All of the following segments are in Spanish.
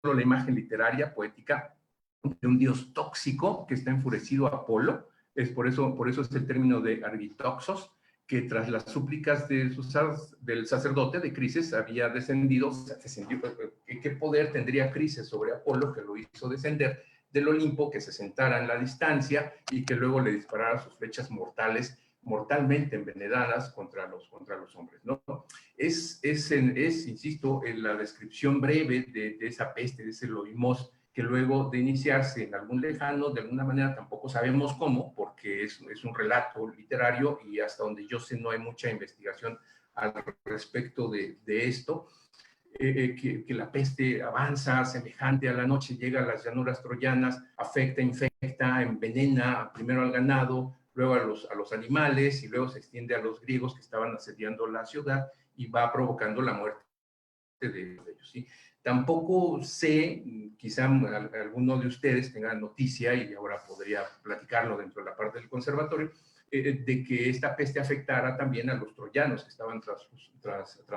la imagen literaria, poética, de un dios tóxico que está enfurecido a Apolo. Por eso es el término de argitoxos, que tras las súplicas del sacerdote de Crises había descendido. ¿Qué poder tendría Crises sobre Apolo, que lo hizo descender del Olimpo, que se sentara en la distancia y que luego le disparara sus flechas mortalmente envenenadas contra los hombres, ¿no? Insisto, en la descripción breve de esa peste, de ese loimos, que luego de iniciarse en algún lejano, de alguna manera tampoco sabemos cómo, porque es un relato literario y hasta donde yo sé no hay mucha investigación al respecto de esto, que la peste avanza semejante a la noche, llega a las llanuras troyanas, afecta, infecta, envenena primero al ganado, luego a los animales y luego se extiende a los griegos que estaban asediando la ciudad y va provocando la muerte de ellos, ¿sí? Tampoco sé, quizá alguno de ustedes tenga noticia, y ahora podría platicarlo dentro de la parte del conservatorio, de que esta peste afectara también a los troyanos que estaban tras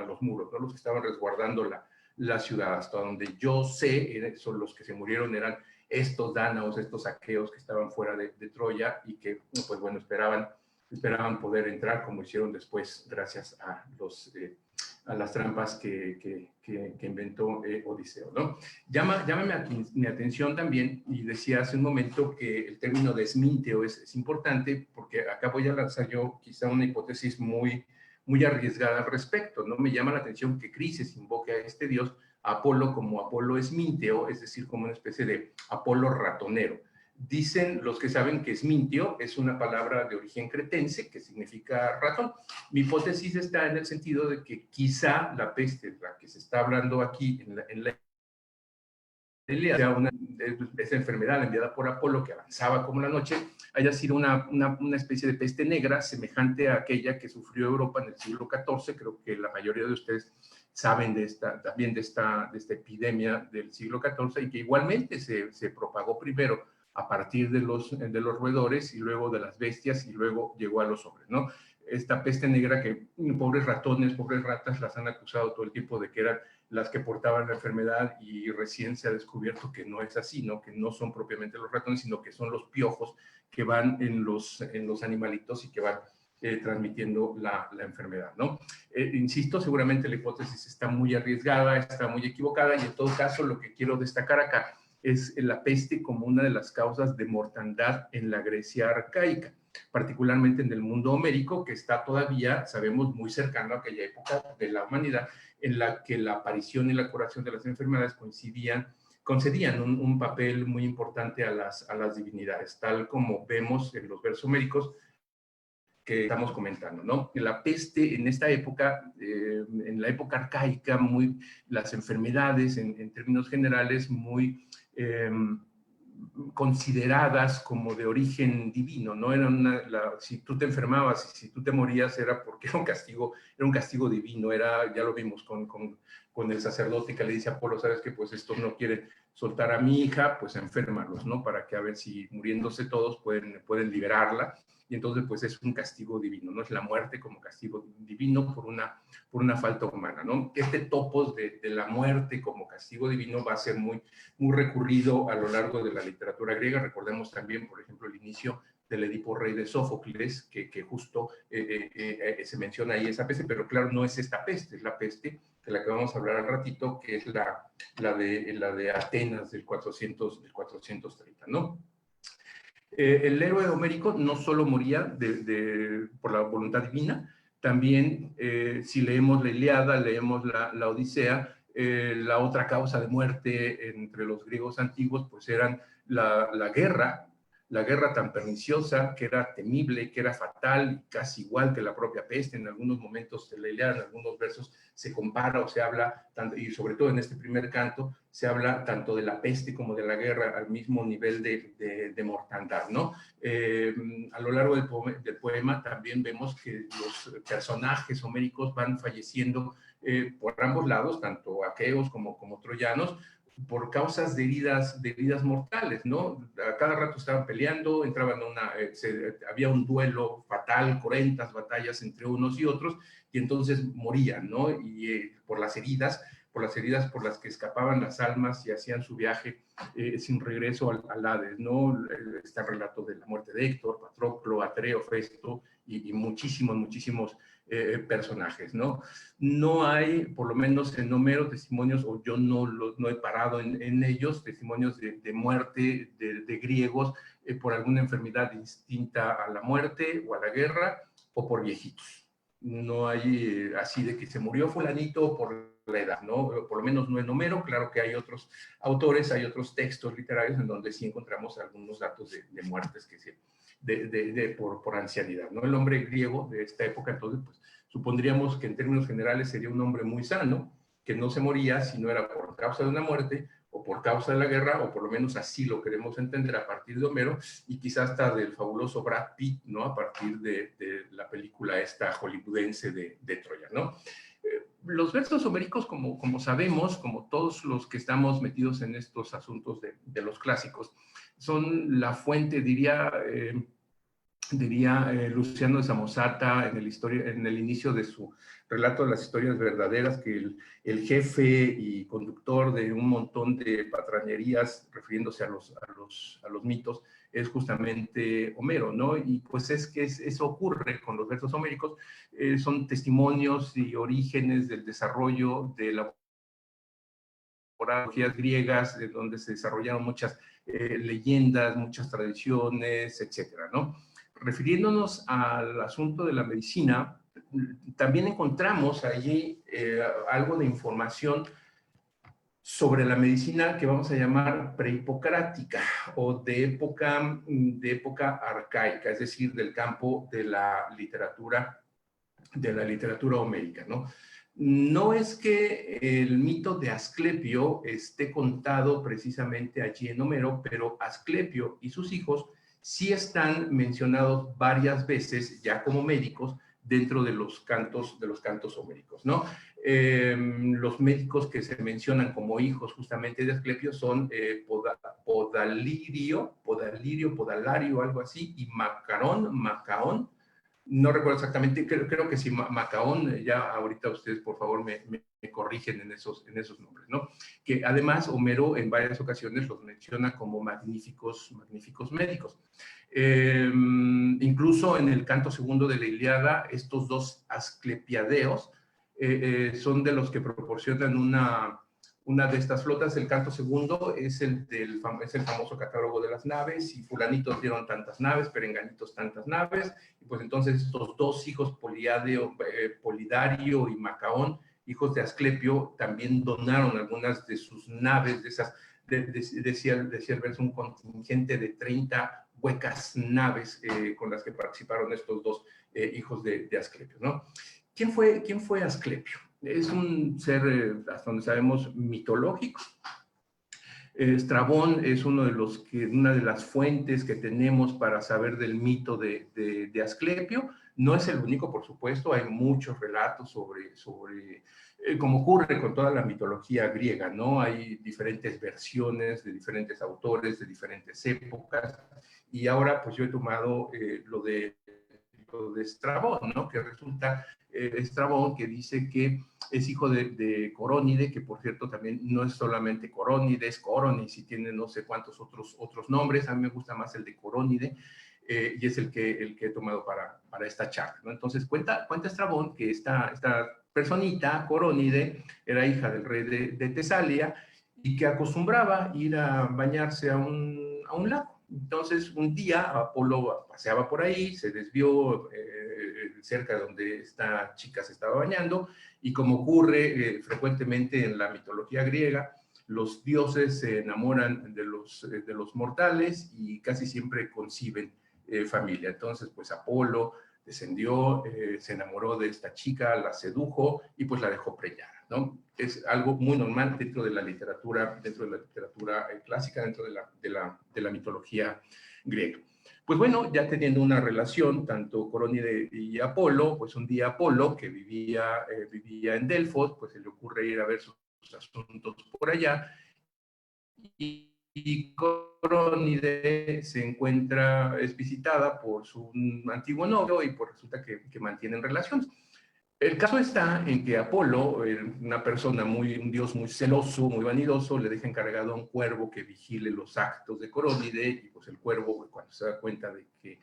los muros, ¿no? Los que estaban resguardando la ciudad. Hasta donde yo sé, son los que se murieron eran estos dánaos, estos aqueos que estaban fuera de Troya y que, pues bueno, esperaban poder entrar, como hicieron después, gracias a las trampas que inventó Odiseo, ¿no? Llama mi atención también, y decía hace un momento que el término desminteo es importante, porque acá voy a lanzar yo quizá una hipótesis muy arriesgada al respecto, ¿no? Me llama la atención que Crises invoque a este dios, a Apolo, como Apolo esminteo, es decir, como una especie de Apolo ratonero. Dicen los que saben que esminteo es una palabra de origen cretense que significa ratón. Mi hipótesis está en el sentido de que quizá la peste de la que se está hablando aquí en la Ilíada, esa enfermedad enviada por Apolo que avanzaba como la noche, haya sido una especie de peste negra semejante a aquella que sufrió Europa en el siglo XIV. Creo que la mayoría de ustedes saben también de esta epidemia del siglo XIV, y que igualmente se propagó primero a partir de los roedores y luego de las bestias y luego llegó a los hombres, ¿no? Esta peste negra que pobres ratones, pobres ratas las han acusado todo el tiempo de que eran las que portaban la enfermedad, y recién se ha descubierto que no es así, ¿no? Que no son propiamente los ratones, sino que son los piojos que van en los animalitos y que van transmitiendo la enfermedad, ¿no? Insisto, seguramente la hipótesis está muy arriesgada, está muy equivocada, y en todo caso lo que quiero destacar acá es la peste como una de las causas de mortandad en la Grecia arcaica, particularmente en el mundo homérico, que está todavía, sabemos, muy cercano a aquella época de la humanidad en la que la aparición y la curación de las enfermedades concedían un papel muy importante a las divinidades, tal como vemos en los versos homéricos que estamos comentando, ¿no? La peste en esta época, en la época arcaica, las enfermedades en términos generales muy consideradas como de origen divino, ¿no? Si tú te enfermabas y si tú te morías era porque era un castigo divino, ya lo vimos con el sacerdote que le dice a Apolo, sabes que pues estos no quieren soltar a mi hija, pues enférmalos, ¿no? Para que a ver si muriéndose todos pueden liberarla. Y entonces pues es un castigo divino, ¿no? Es la muerte como castigo divino por una falta humana, ¿no? Este topos de la muerte como castigo divino va a ser muy recurrido a lo largo de la literatura griega. Recordemos también, por ejemplo, el inicio del Edipo Rey de Sófocles, que justo se menciona ahí esa peste, pero claro, no es esta peste, es la peste de la que vamos a hablar al ratito, que es la de Atenas del 430, ¿no? El héroe homérico no solo moría por la voluntad divina, también si leemos la Ilíada, leemos la Odisea, la otra causa de muerte entre los griegos antiguos pues eran la guerra tan perniciosa, que era temible, que era fatal, casi igual que la propia peste. En algunos momentos de la Ilíada, en algunos versos, se compara o se habla, y sobre todo en este primer canto, se habla tanto de la peste como de la guerra al mismo nivel de mortandad, ¿no? A lo largo del poema también vemos que los personajes homéricos van falleciendo por ambos lados, tanto aqueos como troyanos, por causas de heridas mortales, ¿no? A cada rato estaban peleando, entraban había un duelo fatal, cruentas batallas entre unos y otros, y entonces morían, ¿no? Y por las heridas, por las heridas por las que escapaban las almas y hacían su viaje sin regreso al Hades, ¿no? Está el relato de la muerte de Héctor, Patroclo, Atreo, Festo y muchísimos personajes, ¿no? No hay, por lo menos en Homero, testimonios, o yo no he parado en ellos, testimonios de muerte de griegos por alguna enfermedad distinta a la muerte o a la guerra o por viejitos. No hay así de que se murió fulanito por la edad, ¿no? Por lo menos no en Homero. Claro que hay otros autores, hay otros textos literarios en donde sí encontramos algunos datos de muertes que se por ancianidad, ¿no? El hombre griego de esta época, entonces, pues, supondríamos que en términos generales sería un hombre muy sano, que no se moría si no era por causa de una muerte o por causa de la guerra, o por lo menos así lo queremos entender a partir de Homero, y quizás hasta del fabuloso Brad Pitt, ¿no? A partir de la película esta hollywoodense de Troya, ¿no? Los versos homéricos, como sabemos, como todos los que estamos metidos en estos asuntos de los clásicos, son la fuente, diría Luciano de Samosata en el inicio de su relato de las historias verdaderas, que el jefe y conductor de un montón de patrañerías, refiriéndose a los mitos, es justamente Homero, ¿no? Y pues es que eso ocurre con los versos homéricos, son testimonios y orígenes del desarrollo de la mitologías griegas, de donde se desarrollaron muchas leyendas, muchas tradiciones, etcétera, ¿no? Refiriéndonos al asunto de la medicina, también encontramos allí algo de información sobre la medicina que vamos a llamar prehipocrática o de época arcaica, es decir, del campo de la literatura homérica, ¿no? No es que el mito de Asclepio esté contado precisamente allí en Homero, pero Asclepio y sus hijos sí están mencionados varias veces ya como médicos dentro de los cantos homéricos, ¿no? Los médicos que se mencionan como hijos justamente de Asclepio son Podalario, algo así, y Macaón, no recuerdo exactamente, creo que sí, Macaón, ya ahorita ustedes por favor me corrigen en esos nombres, ¿no? Que además Homero en varias ocasiones los menciona como magníficos médicos. Incluso en el canto segundo de la Ilíada, estos dos asclepiadeos son de los que proporcionan una de estas flotas. El canto segundo es el famoso catálogo de las naves, y fulanitos dieron tantas naves, perenganitos tantas naves, y pues entonces estos dos hijos, Polidario y Macaón, hijos de Asclepio, también donaron algunas de sus naves, decía el verso, un contingente de 30 huecas naves con las que participaron estos dos hijos de Asclepio, ¿no? ¿Quién fue Asclepio? Es un ser, hasta donde sabemos, mitológico. Estrabón es una de las fuentes que tenemos para saber del mito de Asclepio. No es el único, por supuesto, hay muchos relatos sobre como ocurre con toda la mitología griega, ¿no? Hay diferentes versiones de diferentes autores, de diferentes épocas, y ahora pues yo he tomado lo de Estrabón, ¿no? Que resulta Estrabón, que dice que es hijo de Corónide, que por cierto también no es solamente Corónide, es Coronis y tiene no sé cuántos otros nombres. A mí me gusta más el de Corónide, y es el que he tomado para esta charla, ¿no? Entonces cuenta Estrabón que esta personita, Corónide, era hija del rey de Tesalia, y que acostumbraba ir a bañarse a un lago. Entonces, un día Apolo paseaba por ahí, se desvió cerca de donde esta chica se estaba bañando, y como ocurre frecuentemente en la mitología griega, los dioses se enamoran de los mortales y casi siempre conciben familia. Entonces, pues Apolo descendió, se enamoró de esta chica, la sedujo y pues la dejó preñada, ¿no? Es algo muy normal dentro de la literatura clásica, dentro de la mitología griega. Pues bueno, ya teniendo una relación, tanto Corónide y Apolo, pues un día Apolo, que vivía en Delfos, pues se le ocurre ir a ver sus asuntos por allá, y Corónide es visitada por su antiguo novio, y pues resulta que mantienen relaciones. El caso está en que Apolo, una persona un dios muy celoso, muy vanidoso, le deja encargado a un cuervo que vigile los actos de Corónide, y pues el cuervo, cuando se da cuenta de que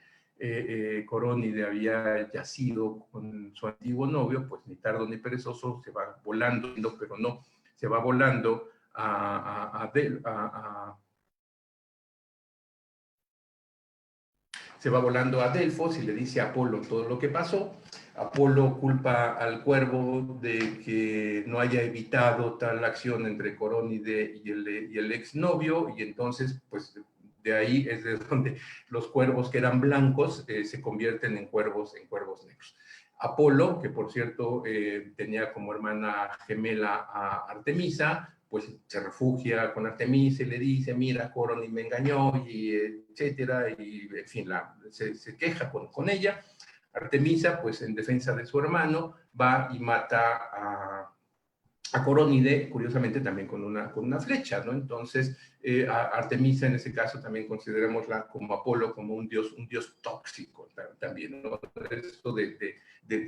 Corónide había yacido con su antiguo novio, pues ni tardo ni perezoso se va volando, pero no, se va volando se va volando a Delfos y le dice a Apolo todo lo que pasó. Apolo culpa al cuervo de que no haya evitado tal acción entre Corónide y el exnovio, y entonces, pues, de ahí es de donde los cuervos que eran blancos se convierten en cuervos negros. Apolo, que por cierto tenía como hermana gemela a Artemisa, pues se refugia con Artemisa y le dice, mira, Coroni me engañó, y etcétera, y en fin, se queja con ella. Artemisa, pues en defensa de su hermano, va y mata a Corónide, curiosamente también con una flecha, ¿no? Entonces, a Artemisa en ese caso también considerémosla como Apolo, como un dios tóxico también, ¿no? Esto de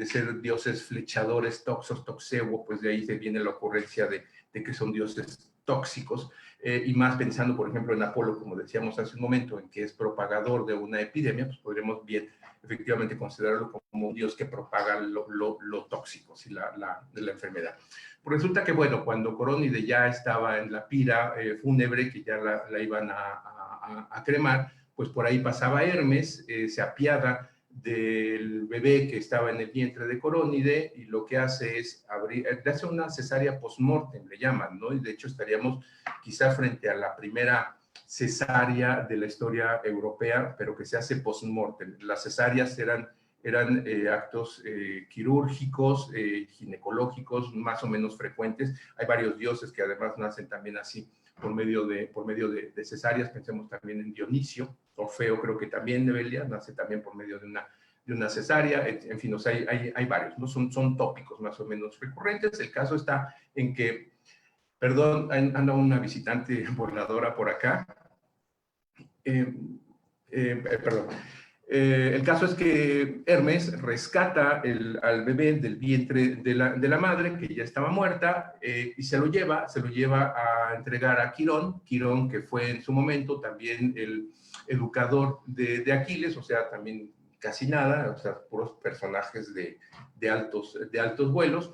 ser dioses flechadores, toxos, toxevo, pues de ahí se viene la ocurrencia de que son dioses tóxicos, y más pensando, por ejemplo, en Apolo, como decíamos hace un momento, en que es propagador de una epidemia, pues podremos bien efectivamente considerarlo como un dios que propaga lo tóxico, ¿sí? de la enfermedad. Pues resulta que, bueno, cuando Corónide ya estaba en la pira fúnebre, que ya la iban a cremar, pues por ahí pasaba Hermes, se apiada del bebé que estaba en el vientre de Corónide, y lo que hace es le hace una cesárea post-mortem, le llaman, ¿no? Y de hecho estaríamos quizá frente a la primera cesárea de la historia europea, pero que se hace post-mortem. Las cesáreas eran actos quirúrgicos, ginecológicos, más o menos frecuentes. Hay varios dioses que además nacen también así, por medio de cesáreas. Pensemos también en Dionisio. Orfeo creo que también, Nevelia, nace también por medio de una cesárea. En fin, o sea, hay varios, ¿no? Son tópicos más o menos recurrentes. El caso está en que, perdón, anda una visitante voladora por acá. Perdón. El caso es que Hermes rescata al bebé del vientre de la madre, que ya estaba muerta, y se lo lleva a entregar a Quirón, que fue en su momento también el educador de Aquiles, o sea, también casi nada, o sea, puros personajes de altos vuelos.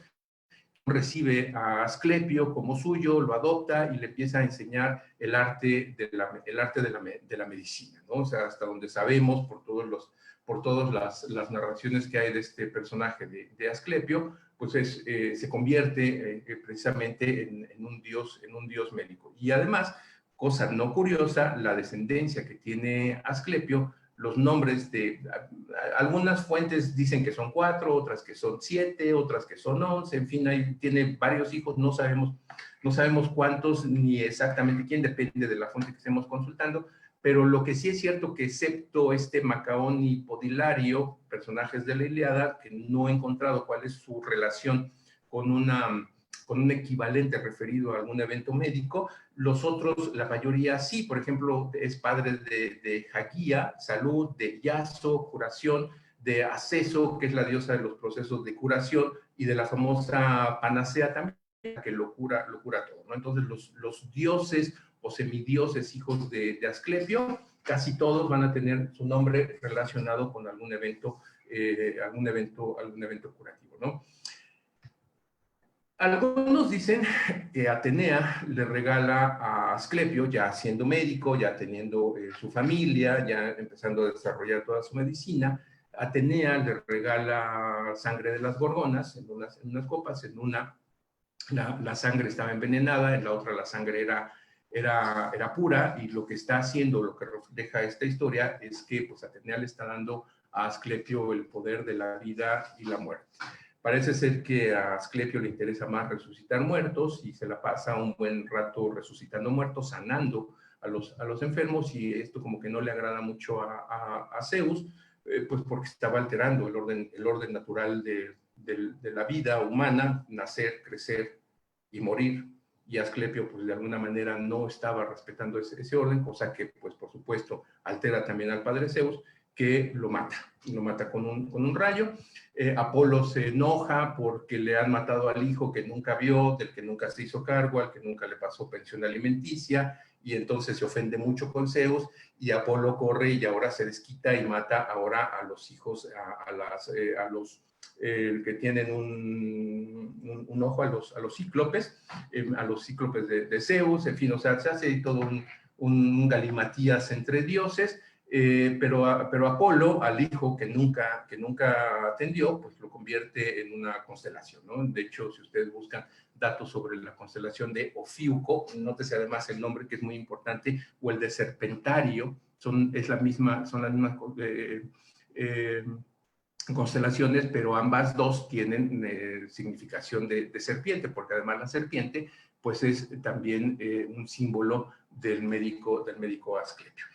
Recibe a Asclepio como suyo, lo adopta y le empieza a enseñar el arte de la medicina, ¿no? O sea, hasta donde sabemos por todas las narraciones que hay de este personaje de Asclepio, pues se convierte precisamente en un dios médico. Y además, cosa no curiosa, la descendencia que tiene Asclepio, los nombres algunas fuentes dicen que son 4, otras que son 7, otras que son 11, en fin, tiene varios hijos, no sabemos cuántos ni exactamente quién, depende de la fuente que estemos consultando, pero lo que sí es cierto que excepto Macaón y Podilario, personajes de la Ilíada, que no he encontrado cuál es su relación con un equivalente referido a algún evento médico. Los otros, la mayoría sí, por ejemplo, es padre de Hagia, salud, de Iaso, curación, de Aceso, que es la diosa de los procesos de curación, y de la famosa Panacea también, que lo cura todo, ¿no? Entonces, los dioses o semidioses hijos de Asclepio, casi todos van a tener su nombre relacionado con algún evento curativo, ¿no? Algunos dicen que Atenea le regala a Asclepio, ya siendo médico, ya teniendo su familia, ya empezando a desarrollar toda su medicina. Atenea le regala sangre de las gorgonas en unas copas. En una la sangre estaba envenenada, en la otra la sangre era pura, y lo que está haciendo, lo que refleja esta historia, es que pues Atenea le está dando a Asclepio el poder de la vida y la muerte. Parece ser que a Asclepio le interesa más resucitar muertos, y se la pasa un buen rato resucitando muertos, sanando a los enfermos, y esto como que no le agrada mucho a Zeus, pues porque estaba alterando el orden natural de la vida humana, nacer, crecer y morir. Y Asclepio, pues de alguna manera no estaba respetando ese orden, cosa que, pues por supuesto, altera también al padre Zeus, que lo mata con un rayo. Apolo se enoja porque le han matado al hijo que nunca vio, del que nunca se hizo cargo, al que nunca le pasó pensión alimenticia, y entonces se ofende mucho con Zeus, y Apolo corre y ahora se desquita y mata ahora a los hijos, a los que tienen un ojo, a los cíclopes de Zeus, en fin, o sea, se hace todo un galimatías entre dioses. Pero Apolo, al hijo que nunca atendió, pues lo convierte en una constelación, ¿no? De hecho, si ustedes buscan datos sobre la constelación de Ofiuco, nótese además el nombre que es muy importante, o el de Serpentario, son las mismas constelaciones, pero ambas dos tienen significación de serpiente, porque además la serpiente pues es también un símbolo del médico Asclepio.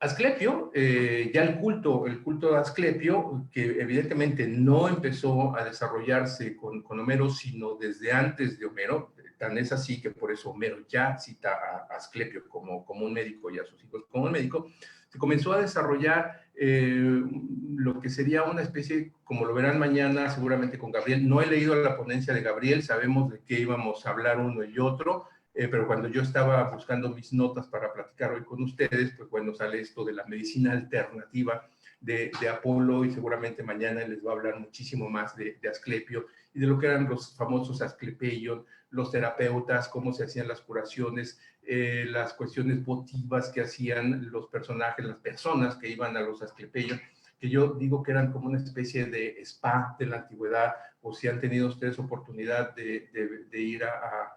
Asclepio, ya el culto de Asclepio, que evidentemente no empezó a desarrollarse con Homero, sino desde antes de Homero, tan es así que por eso Homero ya cita a Asclepio como un médico y a sus hijos como un médico, se comenzó a desarrollar lo que sería una especie, como lo verán mañana seguramente con Gabriel. No he leído la ponencia de Gabriel, sabemos de qué íbamos a hablar uno y otro, pero cuando yo estaba buscando mis notas para platicar hoy con ustedes, pues bueno, sale esto de la medicina alternativa de Apolo, y seguramente mañana les va a hablar muchísimo más de Asclepio y de lo que eran los famosos Asclepeion, los terapeutas, cómo se hacían las curaciones, las cuestiones votivas que hacían los personajes, las personas que iban a los Asclepeion, que yo digo que eran como una especie de spa de la antigüedad, o si han tenido ustedes oportunidad de ir a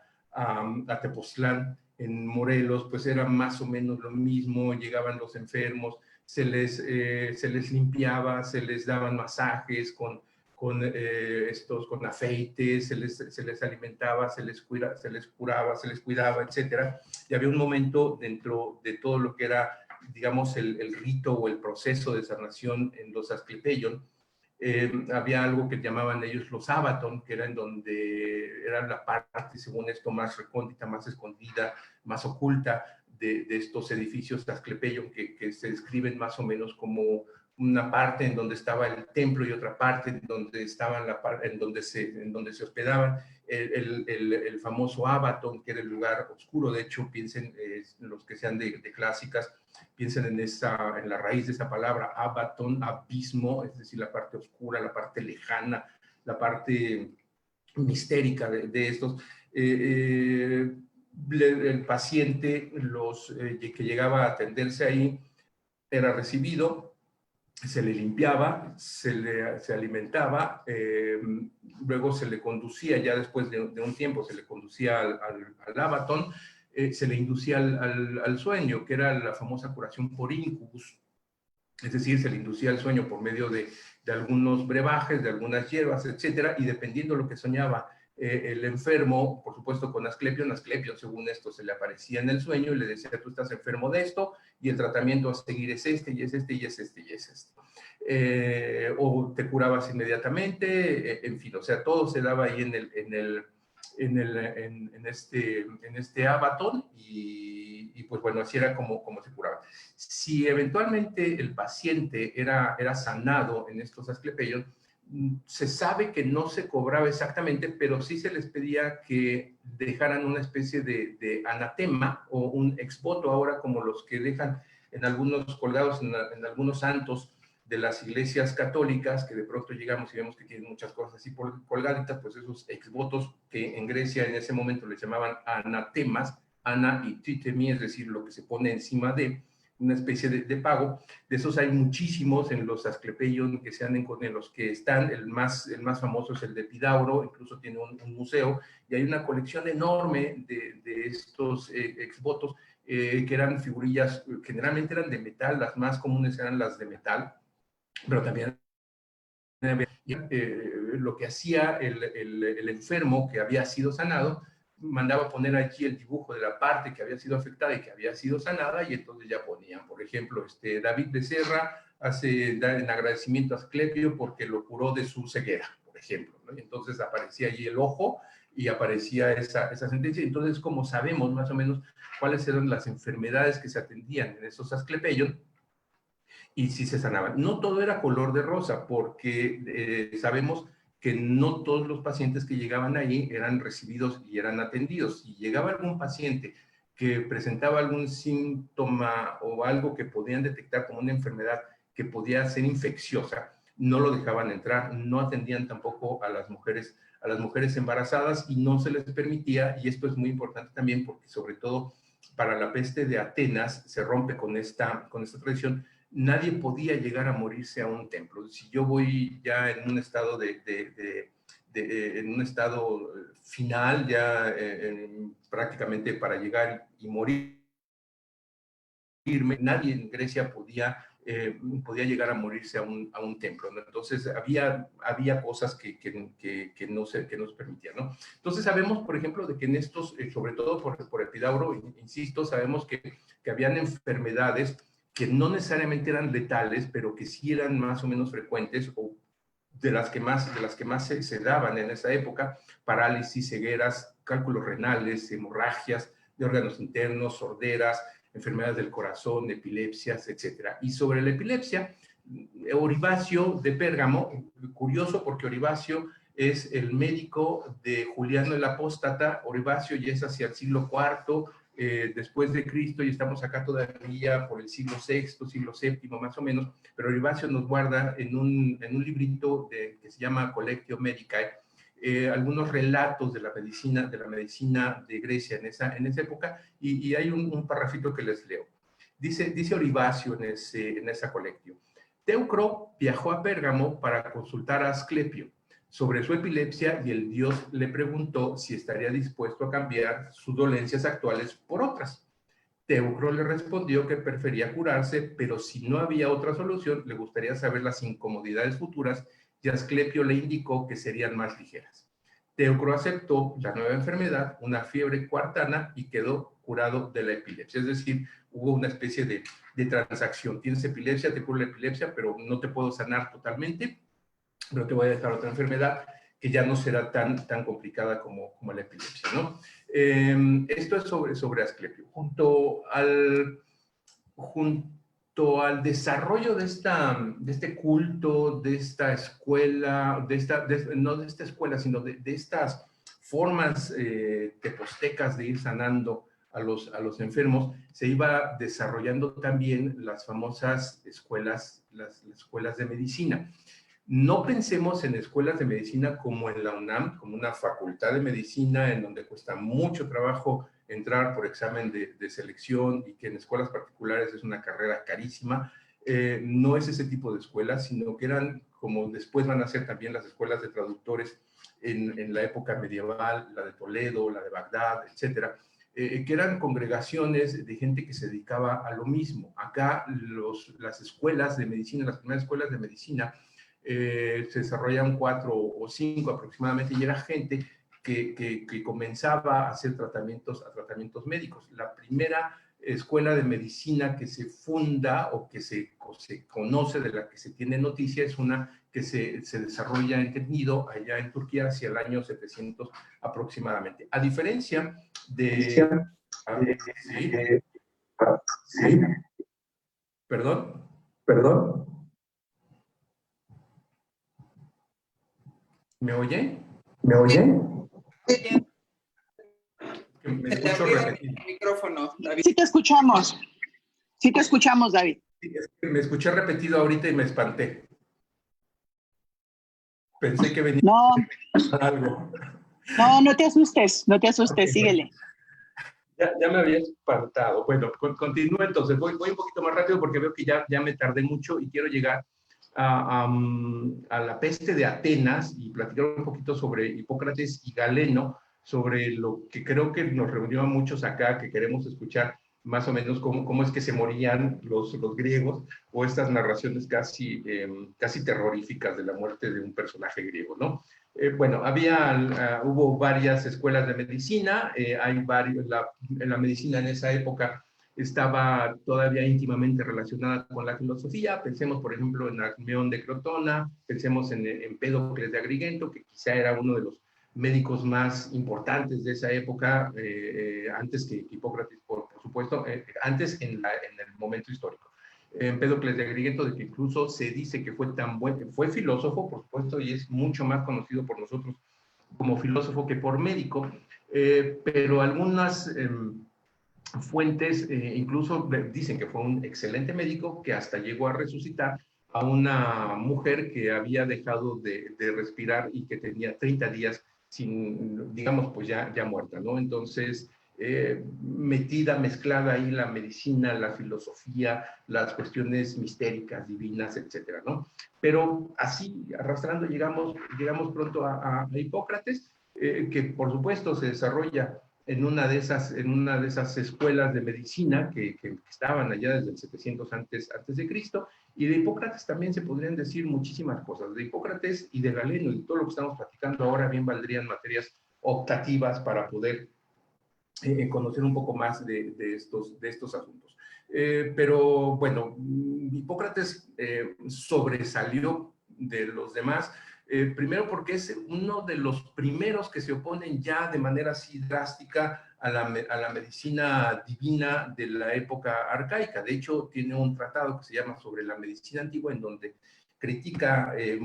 Tepoztlán, en Morelos, pues era más o menos lo mismo. Llegaban los enfermos, se les limpiaba, se les daban masajes con afeites, se les alimentaba, se les curaba, se les cuidaba, etcétera. Y había un momento dentro de todo lo que era, digamos, el rito o el proceso de sanación en los Asclepeion. Había algo que llamaban ellos los Abaton, que era en donde era la parte, según esto, más recóndita, más escondida, más oculta de estos edificios Asclepeion, que se describen más o menos como una parte en donde estaba el templo y otra parte en donde estaban en donde se hospedaban el famoso Abaton, que era el lugar oscuro. De hecho, piensen, los que sean de clásicas, piensen en la raíz de esa palabra, Abaton, abismo, es decir, la parte oscura, la parte lejana, la parte mistérica de estos. El paciente que llegaba a atenderse ahí era recibido, se le limpiaba, se alimentaba, luego se le conducía, ya después de un tiempo, se le conducía al Abaton, se le inducía al sueño, que era la famosa curación por incubus, es decir, se le inducía al sueño por medio de algunos brebajes, de algunas hierbas, etcétera, y dependiendo de lo que soñaba el enfermo, por supuesto con Asclepio, según esto, se le aparecía en el sueño y le decía: tú estás enfermo de esto, y el tratamiento a seguir es este, y es este, y es este, y es este. O te curabas inmediatamente, en fin, o sea, todo se daba ahí en este Abaton, y pues bueno, así era como se curaba. Si eventualmente el paciente era sanado en estos Asclepeion, se sabe que no se cobraba exactamente, pero sí se les pedía que dejaran una especie de anatema o un exvoto, ahora como los que dejan en algunos colgados, en algunos santos de las iglesias católicas, que de pronto llegamos y vemos que tienen muchas cosas así colgaditas, pues esos exvotos que en Grecia en ese momento les llamaban anatemas, ana y titemi, es decir, lo que se pone encima de una especie de pago. De esos hay muchísimos en los Asclepeion que se han en los que están. El más famoso es el de Epidauro, incluso tiene un museo, y hay una colección enorme de estos exvotos, que eran figurillas, generalmente eran de metal, las más comunes eran las de metal, pero también lo que hacía el enfermo que había sido sanado, mandaba poner aquí el dibujo de la parte que había sido afectada y que había sido sanada, y entonces ya ponían, por ejemplo, David Becerra dar en agradecimiento a Asclepio porque lo curó de su ceguera, por ejemplo, ¿no? Y entonces aparecía allí el ojo y aparecía esa sentencia. Entonces, como sabemos más o menos cuáles eran las enfermedades que se atendían en esos Asclepeion, y sí se sanaban. No todo era color de rosa, porque sabemos que no todos los pacientes que llegaban ahí eran recibidos y eran atendidos. Si llegaba algún paciente que presentaba algún síntoma o algo que podían detectar como una enfermedad que podía ser infecciosa, no lo dejaban entrar, no atendían tampoco a las mujeres embarazadas y no se les permitía, y esto es muy importante también porque sobre todo para la peste de Atenas se rompe con esta tradición. Nadie podía llegar a morirse a un templo. Si yo voy ya en un estado en un estado final, ya prácticamente para llegar y morirme, nadie en Grecia podía llegar a morirse a un templo, ¿no? Entonces había cosas que no se permitían, ¿no? Entonces sabemos, por ejemplo, de que en estos, sobre todo por Epidauro, insisto, sabemos que habían enfermedades que no necesariamente eran letales, pero que sí eran más o menos frecuentes, o de las que más se daban en esa época: parálisis, cegueras, cálculos renales, hemorragias de órganos internos, sorderas, enfermedades del corazón, epilepsias, etcétera. Y sobre la epilepsia, Oribacio de Pérgamo, curioso porque Oribacio es el médico de Juliano el Apóstata. Oribacio ya es hacia el siglo IV después de Cristo, y estamos acá todavía por el siglo VI, siglo VII más o menos, pero Oribacio nos guarda en un librito que se llama Collectio Medicae, algunos relatos de la medicina de Grecia en esa época, y hay un parrafito que les leo. Dice Oribacio en esa colectio: Teucro viajó a Pérgamo para consultar a Asclepio sobre su epilepsia, y el dios le preguntó si estaría dispuesto a cambiar sus dolencias actuales por otras. Teucro le respondió que prefería curarse, pero si no había otra solución, le gustaría saber las incomodidades futuras, y Asclepio le indicó que serían más ligeras. Teucro aceptó la nueva enfermedad, una fiebre cuartana, y quedó curado de la epilepsia. Es decir, hubo una especie de transacción. Tienes epilepsia, te curo la epilepsia, pero no te puedo sanar totalmente, pero te voy a dejar otra enfermedad que ya no será tan complicada como la epilepsia, ¿no? Esto es sobre Asclepio. Junto al desarrollo de este culto, de esta escuela, no de esta escuela, sino de estas formas tepostecas de ir sanando a los enfermos, se iba desarrollando también las famosas escuelas, las escuelas de medicina. No pensemos en escuelas de medicina como en la UNAM, como una facultad de medicina en donde cuesta mucho trabajo entrar por examen de selección, y que en escuelas particulares es una carrera carísima. No es ese tipo de escuelas, sino que eran, como después van a ser también las escuelas de traductores en la época medieval, la de Toledo, la de Bagdad, etcétera, que eran congregaciones de gente que se dedicaba a lo mismo. Acá las escuelas de medicina, las primeras escuelas de medicina, se desarrollaron 4 o 5 aproximadamente, y era gente que comenzaba a hacer tratamientos médicos. La primera escuela de medicina que se funda o que se conoce, de la que se tiene noticia, es una que se desarrolla en Tegnino, allá en Turquía, hacia el año 700 aproximadamente. A diferencia de... ¿Sí? ¿Sí? ¿Perdón? ¿Perdón? ¿Me oye? ¿Me oye? Me Se te escucho abrió repetido. el micrófono, David. Sí te escuchamos. Sí te escuchamos, David. Sí, es que me escuché repetido ahorita y me espanté. Pensé que venía No, algo. no te asustes, no te asustes, Okay, síguele. ya me había espantado. Bueno, continúo entonces. Voy un poquito más rápido porque veo que ya me tardé mucho y quiero llegar a la peste de Atenas y platicar un poquito sobre Hipócrates y Galeno, sobre lo que creo que nos reunió a muchos acá, que queremos escuchar más o menos cómo es que se morían los griegos, o estas narraciones casi terroríficas de la muerte de un personaje griego, ¿no? Bueno, hubo varias escuelas de medicina, la medicina en esa época estaba todavía íntimamente relacionada con la filosofía. Pensemos, por ejemplo, en Alcmeón de Crotona, pensemos en Empédocles de Agrigento, que quizá era uno de los médicos más importantes de esa época, antes que Hipócrates, por supuesto, antes en el momento histórico. Empédocles de Agrigento, de que incluso se dice que fue tan buen, fue filósofo, por supuesto, y es mucho más conocido por nosotros como filósofo que por médico, pero algunas fuentes incluso dicen que fue un excelente médico que hasta llegó a resucitar a una mujer que había dejado de respirar y que tenía 30 días sin, digamos, pues ya muerta, ¿no? Entonces, mezclada ahí la medicina, la filosofía, las cuestiones mistéricas, divinas, etcétera, ¿no? Pero así, arrastrando, llegamos pronto a Hipócrates, que por supuesto se desarrolla en una de esas escuelas de medicina que estaban allá desde el 700 antes de Cristo, y de Hipócrates también se podrían decir muchísimas cosas. De Hipócrates y de Galeno y todo lo que estamos platicando ahora bien valdrían materias optativas para poder conocer un poco más de estos asuntos. Pero bueno, Hipócrates sobresalió de los demás, primero porque es uno de los primeros que se oponen ya de manera así drástica a la medicina divina de la época arcaica. De hecho, tiene un tratado que se llama Sobre la medicina antigua, en donde critica de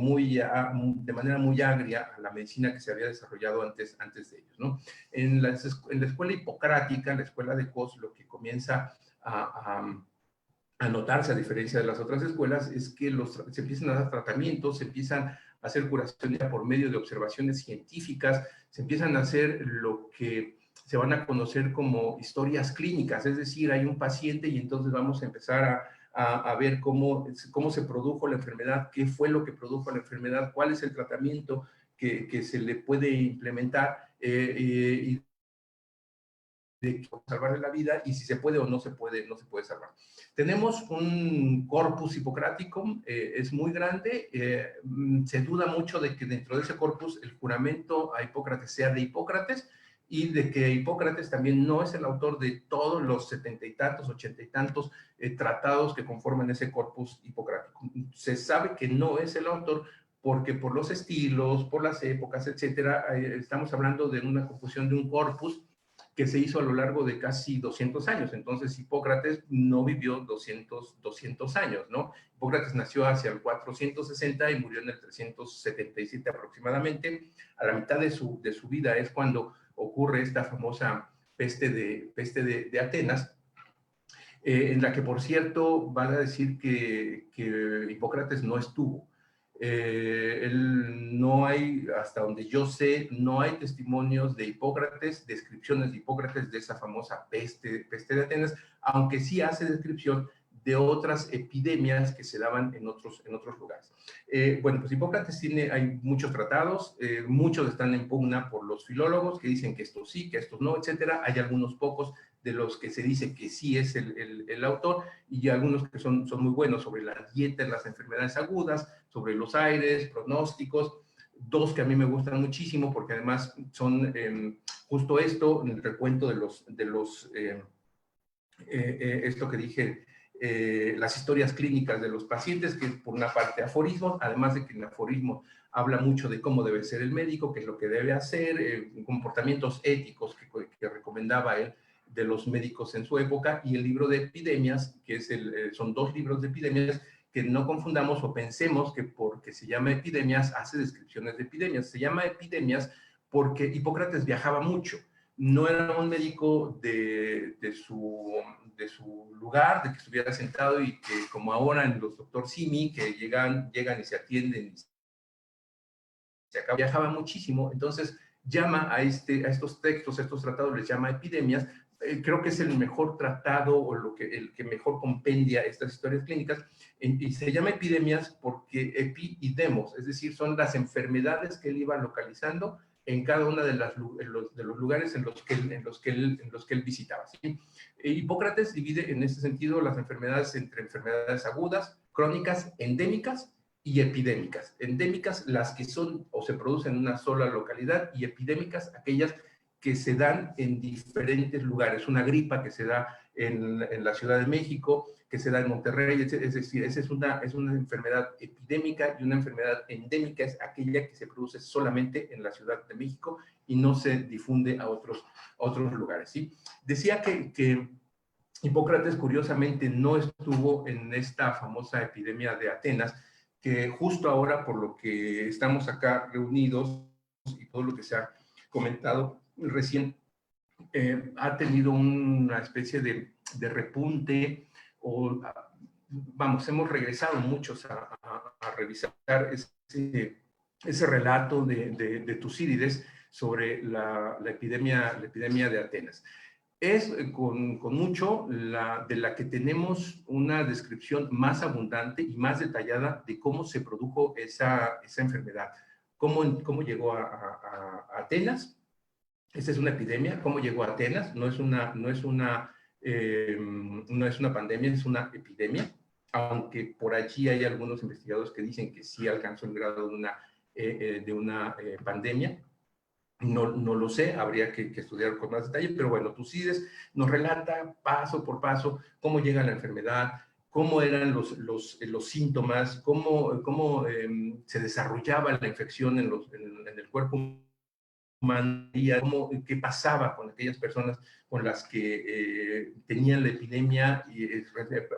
manera muy agria a la medicina que se había desarrollado antes de ellos, ¿no? En la escuela hipocrática, la escuela de Cos, lo que comienza a notarse, a diferencia de las otras escuelas, es que se empiezan a dar tratamientos, se empiezan a hacer curaciones por medio de observaciones científicas, se empiezan a hacer lo que se van a conocer como historias clínicas, es decir, hay un paciente y entonces vamos a empezar a ver cómo se produjo la enfermedad, qué fue lo que produjo la enfermedad, cuál es el tratamiento que se le puede implementar y de salvarle la vida y si se puede o no se puede salvar. Tenemos un corpus hipocrático, es muy grande, se duda mucho de que dentro de ese corpus el juramento a Hipócrates sea de Hipócrates y de que Hipócrates también no es el autor de todos los 70 y tantos, 80 y tantos tratados que conforman ese corpus hipocrático. Se sabe que no es el autor porque por los estilos, por las épocas, etcétera, estamos hablando de una confusión de un corpus que se hizo a lo largo de casi 200 años. Entonces, Hipócrates no vivió 200 años, ¿no? Hipócrates nació hacia el 460 y murió en el 377 aproximadamente. A la mitad de su vida es cuando ocurre esta famosa peste de Atenas, en la que, por cierto, van a decir que Hipócrates no estuvo. No hay, hasta donde yo sé, no hay testimonios de Hipócrates, descripciones de Hipócrates de esa famosa peste de Atenas, aunque sí hace descripción de otras epidemias que se daban en otros lugares. Bueno, pues Hipócrates hay muchos tratados, muchos están en pugna por los filólogos que dicen que estos sí, que estos no, etcétera. Hay algunos pocos de los que se dice que sí es el autor, y algunos que son muy buenos sobre las dietas, las enfermedades agudas, sobre los aires, pronósticos. Dos que a mí me gustan muchísimo, porque además son justo esto, el recuento esto que dije, las historias clínicas de los pacientes, que por una parte aforismos, además de que el aforismo habla mucho de cómo debe ser el médico, qué es lo que debe hacer, comportamientos éticos que recomendaba él de los médicos en su época, y el libro de epidemias, que son dos libros de epidemias, que no confundamos o pensemos que porque se llama epidemias, hace descripciones de epidemias. Se llama epidemias porque Hipócrates viajaba mucho. No era un médico de su lugar, de que estuviera sentado y que como ahora en los doctor Simi, que llegan y se atienden y se acaba. Viajaba muchísimo, entonces llama a estos textos, a estos tratados, les llama epidemias. Creo que es el mejor tratado o el que mejor compendia estas historias clínicas, y se llama epidemias porque epi y demos, es decir, son las enfermedades que él iba localizando en cada uno de los lugares en los que él visitaba, ¿sí? Hipócrates divide en este sentido las enfermedades entre enfermedades agudas, crónicas, endémicas y epidémicas. Endémicas, las que son o se producen en una sola localidad, y epidémicas, aquellas que se dan en diferentes lugares. Una gripa que se da en la Ciudad de México, que se da en Monterrey, es decir, esa es una enfermedad epidémica, y una enfermedad endémica es aquella que se produce solamente en la Ciudad de México y no se difunde a otros lugares, ¿sí? Decía que Hipócrates, curiosamente, no estuvo en esta famosa epidemia de Atenas, que justo ahora, por lo que estamos acá reunidos y todo lo que se ha comentado recién, ha tenido una especie de repunte, o vamos, hemos regresado muchos a revisar ese relato de Tucídides sobre la epidemia de Atenas. Es con mucho de la que tenemos una descripción más abundante y más detallada de cómo se produjo esa enfermedad, cómo llegó a Atenas. Esta es una epidemia. ¿Cómo llegó a Atenas? No es una pandemia, es una epidemia, aunque por allí hay algunos investigadores que dicen que sí alcanzó el grado de una pandemia. No lo sé, habría que estudiar con más detalle, pero bueno, Tucídides nos relata paso por paso cómo llega la enfermedad, cómo eran los síntomas, cómo se desarrollaba la infección en el cuerpo humano, qué pasaba con aquellas personas con las que tenían la epidemia, y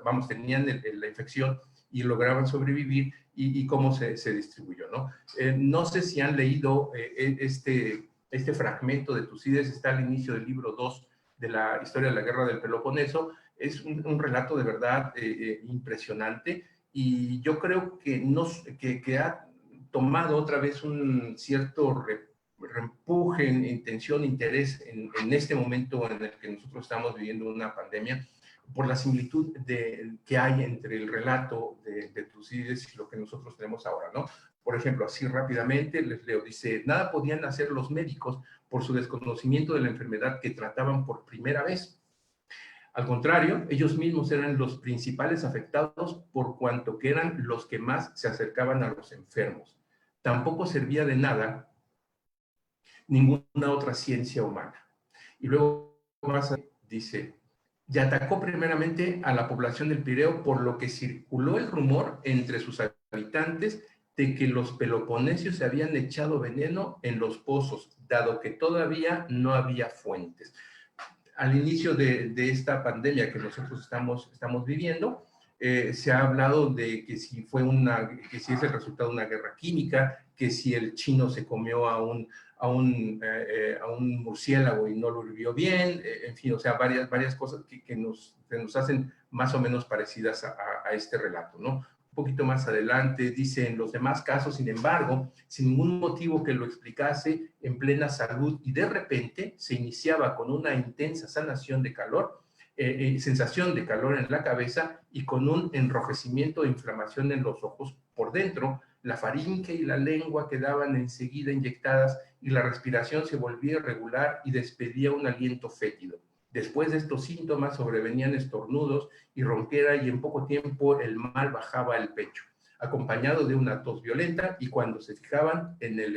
vamos, tenían la infección y lograban sobrevivir, y cómo se distribuyó, ¿no? No sé si han leído este fragmento de Tucídides, está al inicio del libro 2 de la historia de la guerra del Peloponeso. Es un relato de verdad impresionante, y yo creo que ha tomado otra vez un cierto reempuje, intención, interés en este momento en el que nosotros estamos viviendo una pandemia, por la similitud que hay entre el relato de Tucídides y lo que nosotros tenemos ahora, ¿no? Por ejemplo, así rápidamente les leo, dice: nada podían hacer los médicos por su desconocimiento de la enfermedad que trataban por primera vez. Al contrario, ellos mismos eran los principales afectados, por cuanto que eran los que más se acercaban a los enfermos. Tampoco servía de nada ninguna otra ciencia humana. Y luego más dice: y atacó primeramente a la población del Pireo, por lo que circuló el rumor entre sus habitantes de que los peloponesios se habían echado veneno en los pozos, dado que todavía no había fuentes. Al inicio de esta pandemia que nosotros estamos viviendo, se ha hablado de que si es el resultado de una guerra química, que si el chino se comió a un murciélago y no lo hirvió bien, en fin, o sea, varias cosas que nos hacen más o menos parecidas a este relato, ¿no? Un poquito más adelante dice: en los demás casos, sin embargo, sin ningún motivo que lo explicase, en plena salud, y de repente se iniciaba con una intensa sensación de calor en la cabeza, y con un enrojecimiento e inflamación en los ojos por dentro. La faringe y la lengua quedaban enseguida inyectadas, y la respiración se volvía irregular y despedía un aliento fétido. Después de estos síntomas sobrevenían estornudos y ronquera, y en poco tiempo el mal bajaba al pecho, acompañado de una tos violenta, y cuando se fijaba en el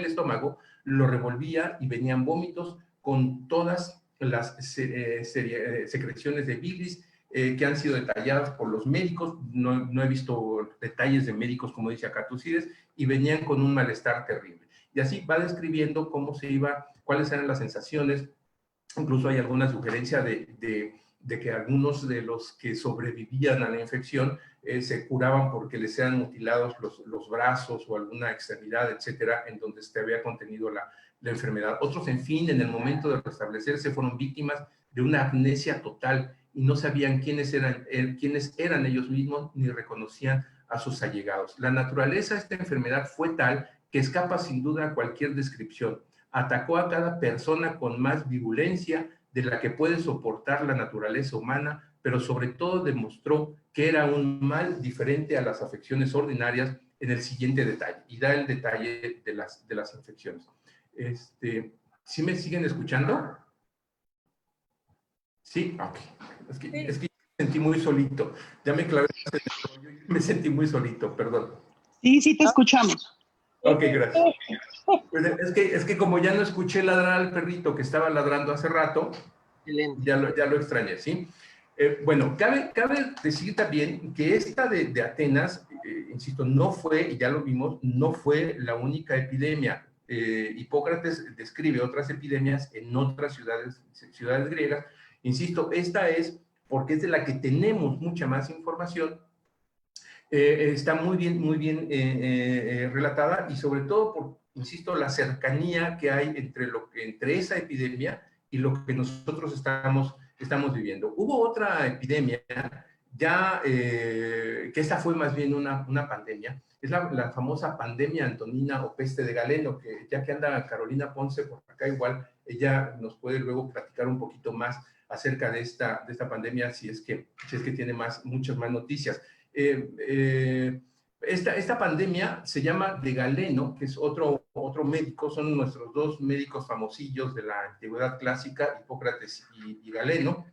estómago, lo revolvía y venían vómitos con todas las secreciones de bilis que han sido detalladas por los médicos. No he visto detalles de médicos, como dice acá Tucídides, y venían con un malestar terrible. Y así va describiendo cuáles eran las sensaciones. Incluso hay alguna sugerencia de que algunos de los que sobrevivían a la infección se curaban porque les eran mutilados los brazos o alguna extremidad, etcétera, en donde se había contenido la enfermedad. Otros, en fin, en el momento de restablecerse, fueron víctimas de una amnesia total y no sabían quiénes eran ellos mismos, ni reconocían a sus allegados. La naturaleza de esta enfermedad fue tal que escapa sin duda a cualquier descripción. Atacó a cada persona con más virulencia de la que puede soportar la naturaleza humana, pero sobre todo demostró que era un mal diferente a las afecciones ordinarias en el siguiente detalle, y da el detalle de las infecciones. ¿Sí me siguen escuchando? Sí, ok. Es que me sentí muy solito. Ya me clavé, me sentí muy solito, perdón. Sí, te escuchamos. Ok, gracias. Pues es que como ya no escuché ladrar al perrito que estaba ladrando hace rato, ya lo extrañé, ¿sí? Bueno, cabe decir también que esta de Atenas, insisto, no fue, y ya lo vimos, no fue la única epidemia. Hipócrates describe otras epidemias en otras ciudades griegas, Insisto, esta es porque es de la que tenemos mucha más información. Está muy bien relatada y sobre todo por, insisto, la cercanía que hay entre esa epidemia y lo que nosotros estamos viviendo. Hubo otra epidemia ya, que esta fue más bien una pandemia, es la famosa pandemia antonina o peste de Galeno, que ya que anda Carolina Ponce por acá igual, ella nos puede luego platicar un poquito más acerca de esta pandemia, si es que tiene muchas más noticias. Esta pandemia se llama de Galeno, que es otro médico, son nuestros dos médicos famosillos de la antigüedad clásica, Hipócrates y Galeno.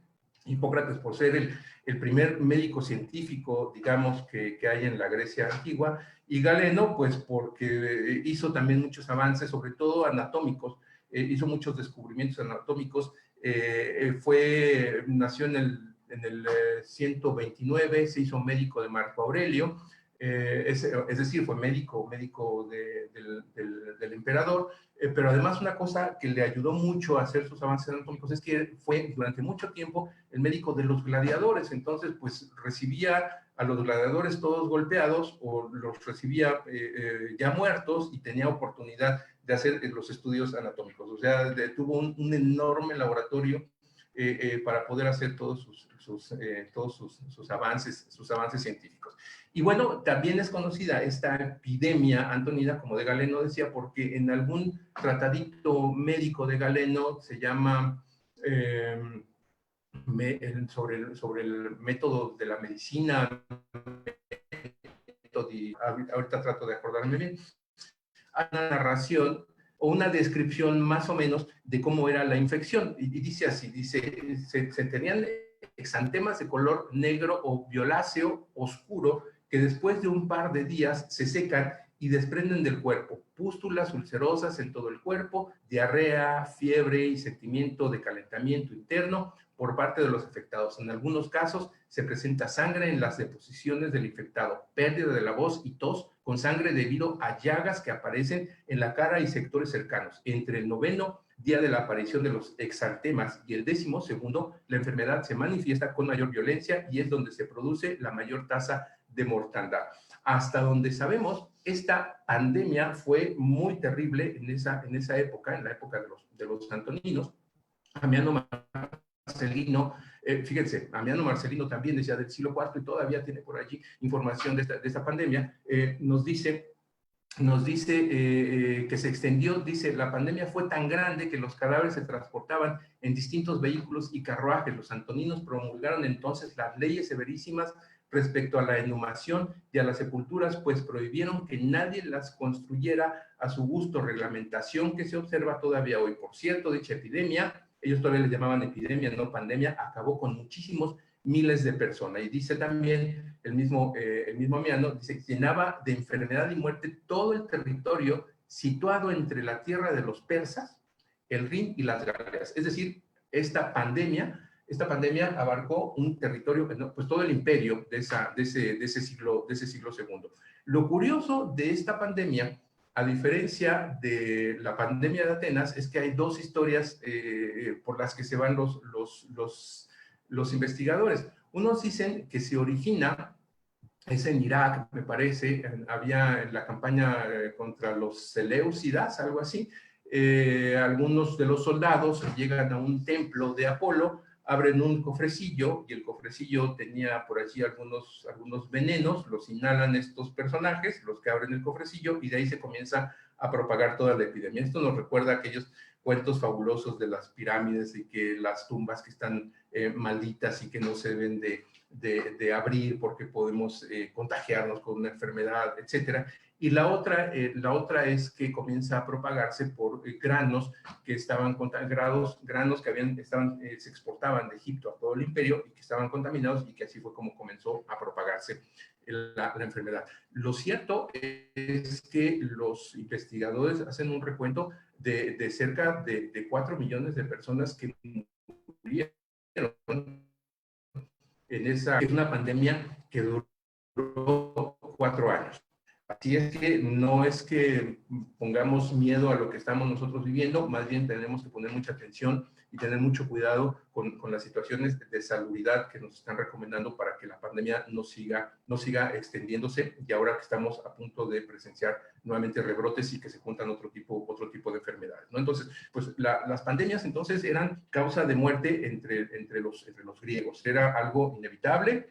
Hipócrates por ser el primer médico científico, digamos, que hay en la Grecia antigua, y Galeno, pues porque hizo también muchos avances, sobre todo anatómicos, hizo muchos descubrimientos anatómicos, nació en el 129, se hizo médico de Marco Aurelio, es decir, fue médico del emperador, pero además una cosa que le ayudó mucho a hacer sus avances anatómicos es que fue durante mucho tiempo el médico de los gladiadores, entonces pues recibía a los gladiadores todos golpeados o los recibía ya muertos y tenía oportunidad de hacer los estudios anatómicos, o sea, tuvo un enorme laboratorio para poder hacer todos sus avances científicos. Y bueno, también es conocida esta epidemia antonina, como de Galeno decía, porque en algún tratadito médico de Galeno se llama sobre el método de la medicina, ahorita trato de acordarme bien, hay una narración o una descripción más o menos de cómo era la infección. Y dice así, se tenían exantemas de color negro o violáceo oscuro que después de un par de días se secan y desprenden del cuerpo, pústulas ulcerosas en todo el cuerpo, diarrea, fiebre y sentimiento de calentamiento interno por parte de los afectados. En algunos casos se presenta sangre en las deposiciones del infectado, pérdida de la voz y tos con sangre debido a llagas que aparecen en la cara y sectores cercanos. Entre el 9º día de la aparición de los exantemas y el 12º, la enfermedad se manifiesta con mayor violencia y es donde se produce la mayor tasa de mortandad. Hasta donde sabemos, esta pandemia fue muy terrible en esa época, en la época de los antoninos. Amiano Marcelino, fíjense, Amiano Marcelino también decía del siglo IV y todavía tiene por allí información de esta pandemia, nos dice que se extendió, dice, la pandemia fue tan grande que los cadáveres se transportaban en distintos vehículos y carruajes. Los antoninos promulgaron entonces las leyes severísimas respecto a la inhumación y a las sepulturas, pues prohibieron que nadie las construyera a su gusto, reglamentación que se observa todavía hoy. Por cierto, dicha epidemia, ellos todavía le llamaban epidemia, no pandemia, acabó con muchísimos miles de personas. Y dice también el mismo Amiano, dice, llenaba de enfermedad y muerte todo el territorio situado entre la tierra de los persas, el Rin y las Galias. Es decir, esta pandemia abarcó un territorio, pues todo el imperio de ese siglo II. Lo curioso de esta pandemia, a diferencia de la pandemia de Atenas, es que hay dos historias por las que se van los investigadores. Unos dicen que se origina, es en Irak, me parece, había en la campaña contra los Seleucidas, algo así, algunos de los soldados llegan a un templo de Apolo, abren un cofrecillo y el cofrecillo tenía por allí algunos venenos, los inhalan estos personajes, los que abren el cofrecillo, y de ahí se comienza a propagar toda la epidemia. Esto nos recuerda a aquellos cuentos fabulosos de las pirámides y que las tumbas que están malditas y que no se deben de abrir porque podemos contagiarnos con una enfermedad, etcétera. Y la otra es que comienza a propagarse por granos que estaban granos que se exportaban de Egipto a todo el imperio y que estaban contaminados, y que así fue como comenzó a propagarse la enfermedad. Lo cierto es que los investigadores hacen un recuento de cerca de 4 millones de personas que murieron es una pandemia que duró 4 años. Así es que no es que pongamos miedo a lo que estamos nosotros viviendo, más bien tenemos que poner mucha atención y tener mucho cuidado con las situaciones de salubridad que nos están recomendando para que la pandemia no siga extendiéndose, y ahora que estamos a punto de presenciar nuevamente rebrotes y que se juntan otro tipo de enfermedades, ¿no? Entonces, pues las pandemias entonces eran causa de muerte entre los griegos, era algo inevitable,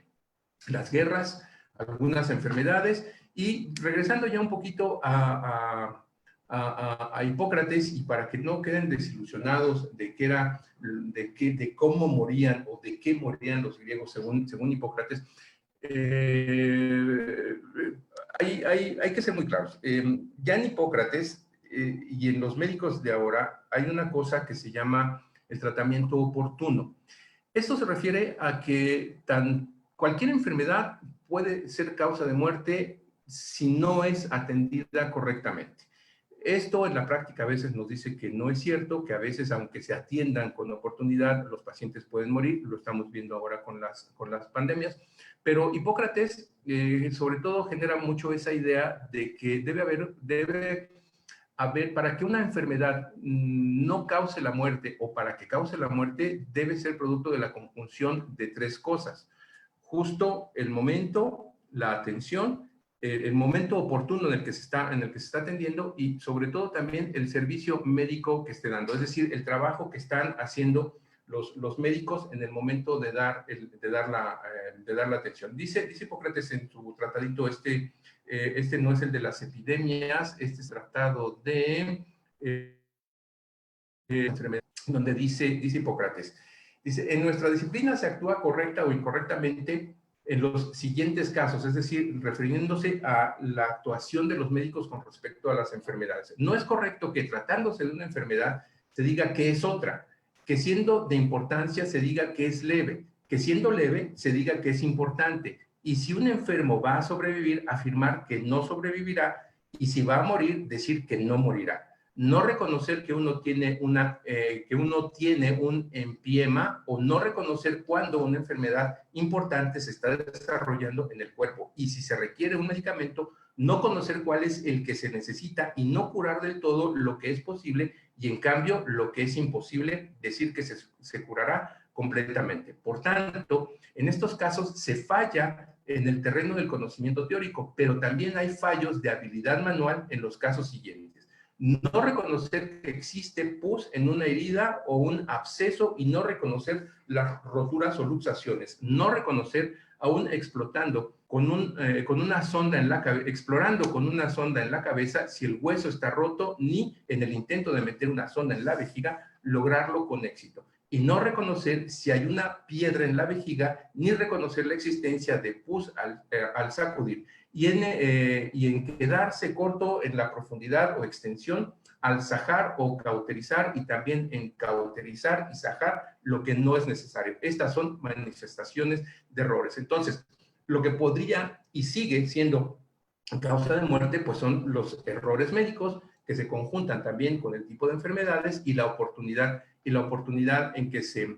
las guerras, algunas enfermedades. Y regresando ya un poquito a Hipócrates, y para que no queden desilusionados de cómo morían o de qué morían los griegos según Hipócrates, hay que ser muy claros. Ya en Hipócrates y en los médicos de ahora hay una cosa que se llama el tratamiento oportuno. Esto se refiere a que cualquier enfermedad puede ser causa de muerte si no es atendida correctamente. Esto en la práctica a veces nos dice que no es cierto, que a veces, aunque se atiendan con oportunidad, los pacientes pueden morir. Lo estamos viendo ahora con las pandemias. Pero Hipócrates, sobre todo, genera mucho esa idea de que debe haber, para que una enfermedad no cause la muerte o para que cause la muerte, debe ser producto de la conjunción de tres cosas. Justo el momento, la atención, el momento oportuno en el que se está atendiendo, y sobre todo también el servicio médico que esté dando, es decir, el trabajo que están haciendo los médicos en el momento de dar la atención. Dice Hipócrates en su tratadito, este no es el de las epidemias, este es tratado de donde dice Hipócrates, dice: en nuestra disciplina se actúa correcta o incorrectamente en los siguientes casos, es decir, refiriéndose a la actuación de los médicos con respecto a las enfermedades. No es correcto que, tratándose de una enfermedad, se diga que es otra, que siendo de importancia se diga que es leve, que siendo leve se diga que es importante, y si un enfermo va a sobrevivir, afirmar que no sobrevivirá, y si va a morir, decir que no morirá. No reconocer que uno tiene un empiema, o no reconocer cuando una enfermedad importante se está desarrollando en el cuerpo, y si se requiere un medicamento, no conocer cuál es el que se necesita y no curar del todo lo que es posible, y en cambio lo que es imposible, decir que se curará completamente. Por tanto, en estos casos se falla en el terreno del conocimiento teórico, pero también hay fallos de habilidad manual en los casos siguientes: no reconocer que existe pus en una herida o un absceso y no reconocer las roturas o luxaciones, no reconocer, aún explorando con una sonda en la cabeza, si el hueso está roto, ni en el intento de meter una sonda en la vejiga lograrlo con éxito, y no reconocer si hay una piedra en la vejiga, ni reconocer la existencia de pus al sacudir, y en quedarse corto en la profundidad o extensión al sajar o cauterizar, y también en cauterizar y sajar lo que no es necesario. Estas son manifestaciones de errores. Entonces, lo que podría y sigue siendo causa de muerte, pues son los errores médicos, que se conjuntan también con el tipo de enfermedades y la oportunidad en que se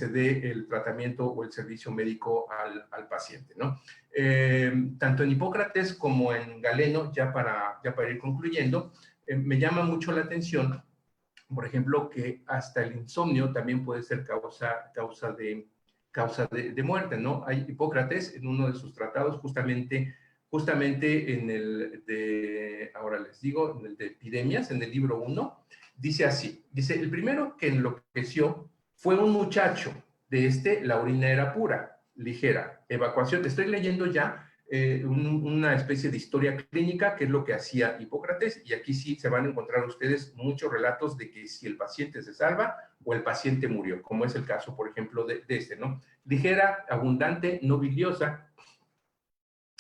dé el tratamiento o el servicio médico al paciente, ¿no? Tanto en Hipócrates como en Galeno, ya para ir concluyendo, me llama mucho la atención, por ejemplo, que hasta el insomnio también puede ser causa de muerte, ¿no? Hay Hipócrates en uno de sus tratados, justamente en ahora les digo, en el de epidemias, en el libro 1, dice así, dice: el primero que enloqueció fue un muchacho, la orina era pura, ligera, evacuación. Estoy leyendo ya una especie de historia clínica, que es lo que hacía Hipócrates, y aquí sí se van a encontrar ustedes muchos relatos de que si el paciente se salva o el paciente murió, como es el caso, por ejemplo, de ¿no? Ligera, abundante, no biliosa,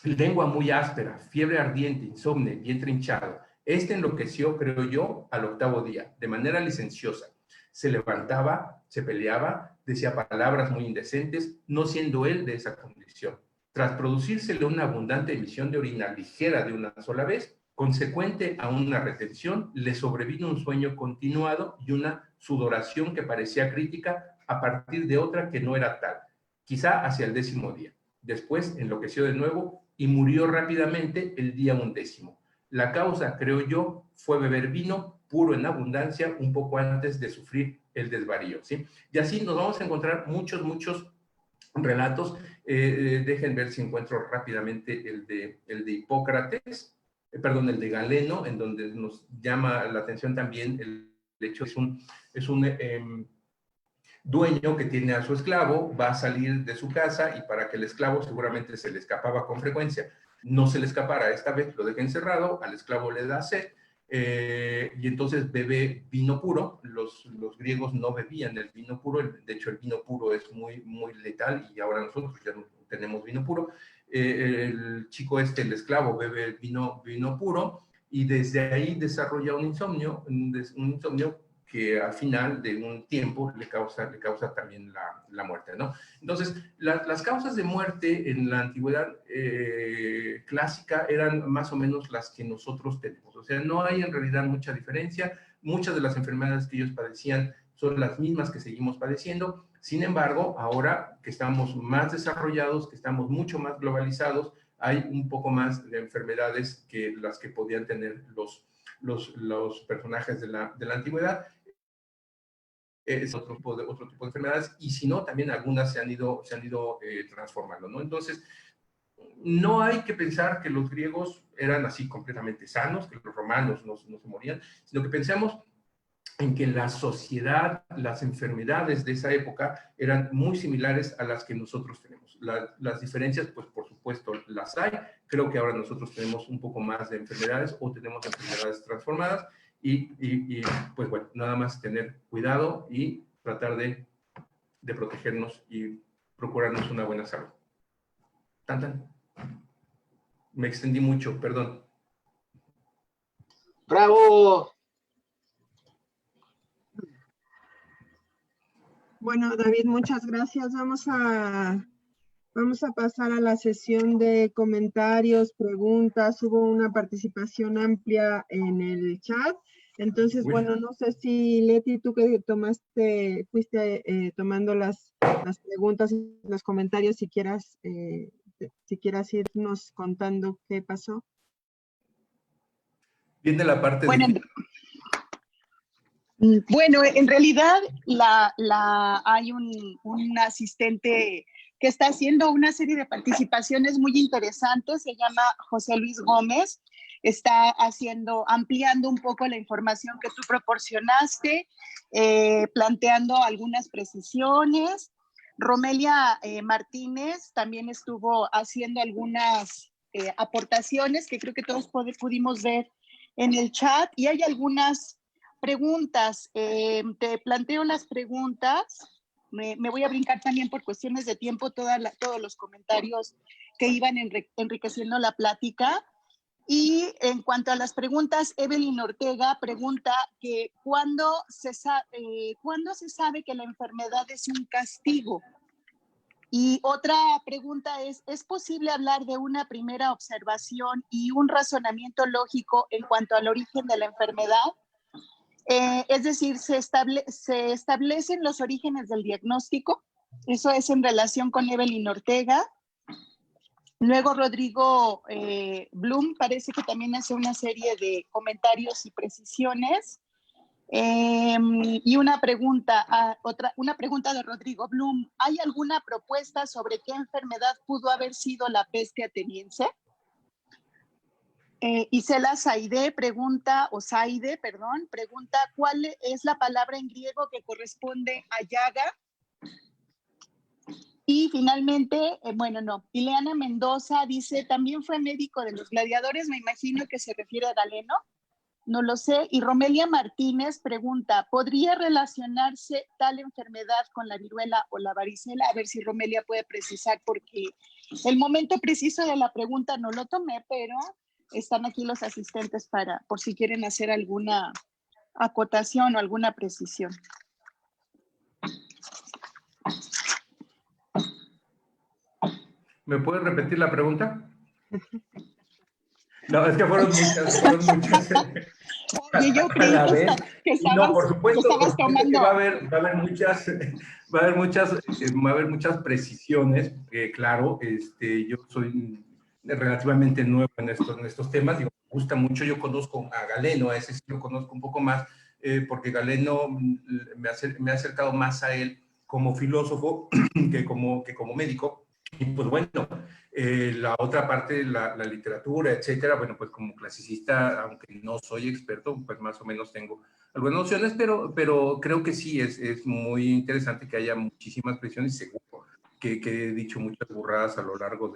lengua muy áspera, fiebre ardiente, insomnio, vientre hinchado. Enloqueció, creo yo, al 8º día, de manera licenciosa. Se levantaba, se peleaba, decía palabras muy indecentes, no siendo él de esa condición. Tras producírsele una abundante emisión de orina ligera de una sola vez, consecuente a una retención, le sobrevino un sueño continuado y una sudoración que parecía crítica a partir de otra que no era tal, quizá hacia el 10º día. Después enloqueció de nuevo y murió rápidamente el día 11º. La causa, creo yo, fue beber vino puro en abundancia un poco antes de sufrir el desvarío, ¿sí? Y así nos vamos a encontrar muchos relatos. Dejen ver si encuentro rápidamente el de Hipócrates, perdón, el de Galeno, en donde nos llama la atención también el hecho, es un dueño que tiene a su esclavo, va a salir de su casa y para que el esclavo seguramente se le escapaba con frecuencia, no se le escapara, esta vez lo deja encerrado, al esclavo le da sed, y entonces bebe vino puro. Los griegos no bebían el vino puro, de hecho el vino puro es muy letal y ahora nosotros ya no tenemos vino puro. El chico el esclavo, bebe vino puro y desde ahí desarrolla un insomnio que al final de un tiempo le causa también la muerte, ¿no? Entonces, las causas de muerte en la antigüedad clásica eran más o menos las que nosotros tenemos. O sea, no hay en realidad mucha diferencia. Muchas de las enfermedades que ellos padecían son las mismas que seguimos padeciendo. Sin embargo, ahora que estamos más desarrollados, que estamos mucho más globalizados, hay un poco más de enfermedades que las que podían tener los personajes de la antigüedad. Es otro tipo de enfermedades, y si no, también algunas se han ido transformando, ¿no? Entonces, no hay que pensar que los griegos eran así completamente sanos, que los romanos no se morían, sino que pensamos en que la sociedad, las enfermedades de esa época eran muy similares a las que nosotros tenemos. Las diferencias, pues por supuesto, las hay. Creo que ahora nosotros tenemos un poco más de enfermedades o tenemos enfermedades transformadas y pues bueno, nada más tener cuidado y tratar de protegernos y procurarnos una buena salud. Tan. Me extendí mucho, perdón. ¡Bravo! Bueno, David, muchas gracias. Vamos a pasar a la sesión de comentarios, preguntas. Hubo una participación amplia en el chat. Entonces, bueno, no sé si Leti, tú que fuiste tomando las preguntas y los comentarios, si quieras irnos contando qué pasó. Viene la parte de... Bueno, en realidad hay un asistente que está haciendo una serie de participaciones muy interesantes, se llama José Luis Gómez, está ampliando un poco la información que tú proporcionaste, planteando algunas precisiones. Romelia Martínez también estuvo haciendo algunas aportaciones que creo que todos pudimos ver en el chat, y hay algunas preguntas. Te planteo las preguntas. Me voy a brincar también por cuestiones de tiempo todos los comentarios que iban enriqueciendo la plática. Y en cuanto a las preguntas, Evelyn Ortega pregunta que ¿cuándo se sabe que la enfermedad es un castigo? Y otra pregunta ¿es posible hablar de una primera observación y un razonamiento lógico en cuanto al origen de la enfermedad? Es decir, ¿se establecen los orígenes del diagnóstico? Eso es en relación con Evelyn Ortega. Luego Rodrigo Blum parece que también hace una serie de comentarios y precisiones. Y una pregunta de Rodrigo Blum. ¿Hay alguna propuesta sobre qué enfermedad pudo haber sido la peste ateniense? Isela Saide pregunta, ¿cuál es la palabra en griego que corresponde a llaga? Y finalmente, Ileana Mendoza dice, también fue médico de los gladiadores, me imagino que se refiere a Galeno, no lo sé. Y Romelia Martínez pregunta, ¿podría relacionarse tal enfermedad con la viruela o la varicela? A ver si Romelia puede precisar, porque el momento preciso de la pregunta no lo tomé, pero están aquí los asistentes por si quieren hacer alguna acotación o alguna precisión. ¿Me puedes repetir la pregunta? No, es que fueron muchas. Oye, yo creí que estabas, no, por supuesto tomando. que va a haber muchas precisiones. Claro, yo soy relativamente nuevo en estos temas. Digo, me gusta mucho. Yo conozco a Galeno, a ese sí lo conozco un poco más. porque Galeno me ha acercado más a él como filósofo que como médico. Y pues bueno, la otra parte, la literatura, etcétera, bueno, pues como clasicista, aunque no soy experto, pues más o menos tengo algunas nociones, pero creo que sí es muy interesante que haya muchísimas presiones, seguro que he dicho muchas burradas a lo largo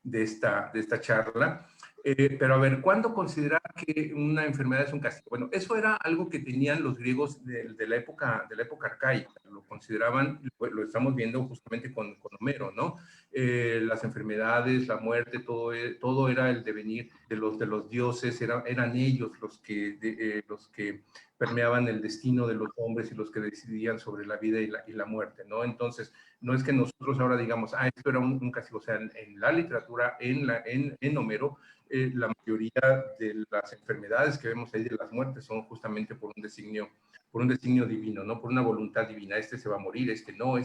de esta charla. Pero a ver, ¿cuándo considerar que una enfermedad es un castigo? Bueno, eso era algo que tenían los griegos de la época arcaica, lo consideraban, lo estamos viendo justamente con Homero, ¿no? Las enfermedades, la muerte, todo era el devenir de los dioses, eran ellos los que permeaban el destino de los hombres y los que decidían sobre la vida y la muerte, ¿no? Entonces, no es que nosotros ahora digamos, esto era un castigo, o sea, en la literatura, en Homero, la mayoría de las enfermedades que vemos ahí de las muertes son justamente por un designio divino, ¿no? Por una voluntad divina. Este se va a morir, este no,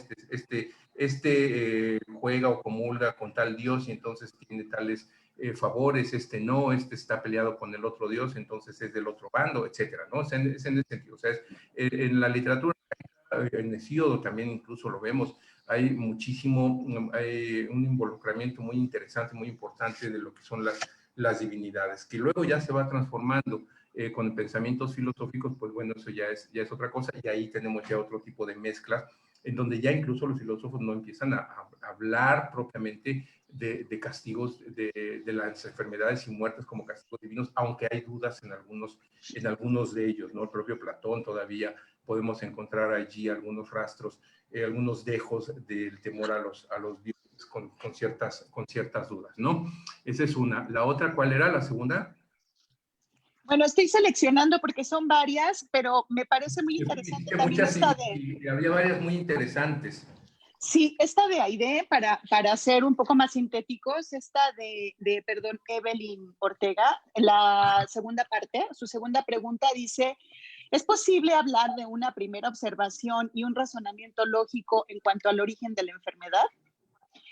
juega o comulga con tal Dios y entonces tiene tales favores, este no, este está peleado con el otro Dios, entonces es del otro bando, etcétera, ¿no? Es en ese sentido. O sea, en la literatura, en Hesíodo también incluso lo vemos, hay hay un involucramiento muy interesante, muy importante de lo que son las divinidades, que luego ya se va transformando con pensamientos filosóficos, pues bueno, eso ya es otra cosa, y ahí tenemos ya otro tipo de mezclas, en donde ya incluso los filósofos no empiezan a hablar propiamente de castigos, de las enfermedades y muertes como castigos divinos, aunque hay dudas en algunos de ellos, ¿no? El propio Platón todavía podemos encontrar allí algunos rastros, algunos dejos del temor a los dioses con ciertas dudas, ¿no? Esa es una. La otra, ¿cuál era la segunda? Bueno, estoy seleccionando porque son varias, pero me parece muy interesante también Muchas, esta y había varias muy interesantes. Sí, esta de Aide, para ser un poco más sintéticos, esta perdón, Evelyn Ortega, la segunda parte, su segunda pregunta dice, ¿es posible hablar de una primera observación y un razonamiento lógico en cuanto al origen de la enfermedad?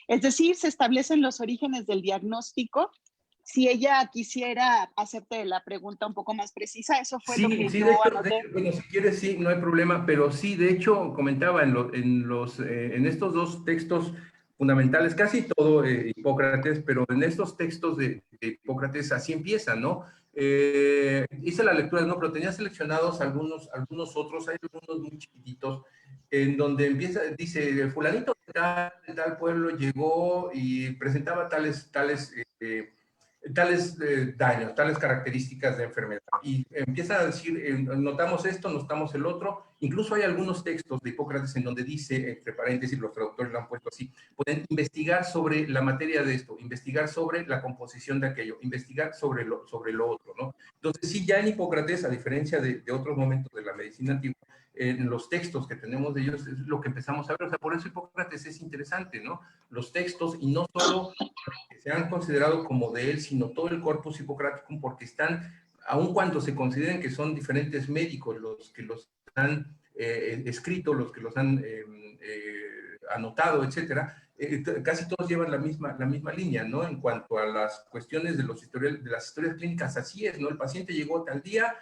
Es decir, ¿se establecen los orígenes del diagnóstico? Si ella quisiera hacerte la pregunta un poco más precisa, eso fue lo que Sí, yo de hecho, anoté. bueno, si quieres, sí, no hay problema, pero sí, de hecho, comentaba en estos dos textos fundamentales, casi todo Hipócrates, pero en estos textos de Hipócrates así empieza, ¿no? Hice la lectura, no, pero tenía seleccionados algunos otros, hay algunos muy chiquititos, en donde empieza, dice, fulanito de tal pueblo llegó y presentaba tales daños, tales características de enfermedad. Y empieza a decir, notamos esto, notamos el otro. Incluso hay algunos textos de Hipócrates en donde dice, entre paréntesis, los traductores lo han puesto así, pueden investigar sobre la materia de esto, investigar sobre la composición de aquello, investigar sobre lo otro, ¿no? Entonces, sí, ya en Hipócrates, a diferencia de otros momentos de la medicina antigua, en los textos que tenemos de ellos es lo que empezamos a ver. O sea, por eso Hipócrates es interesante, ¿no? Los textos, y no solo que se han considerado como de él, sino todo el corpus hipocrático, porque están, aun cuando se consideren que son diferentes médicos los que los han escrito, los que los han anotado, etcétera, casi todos llevan la misma línea, ¿no? En cuanto a las cuestiones de las historias clínicas, así es, ¿no? El paciente llegó tal día,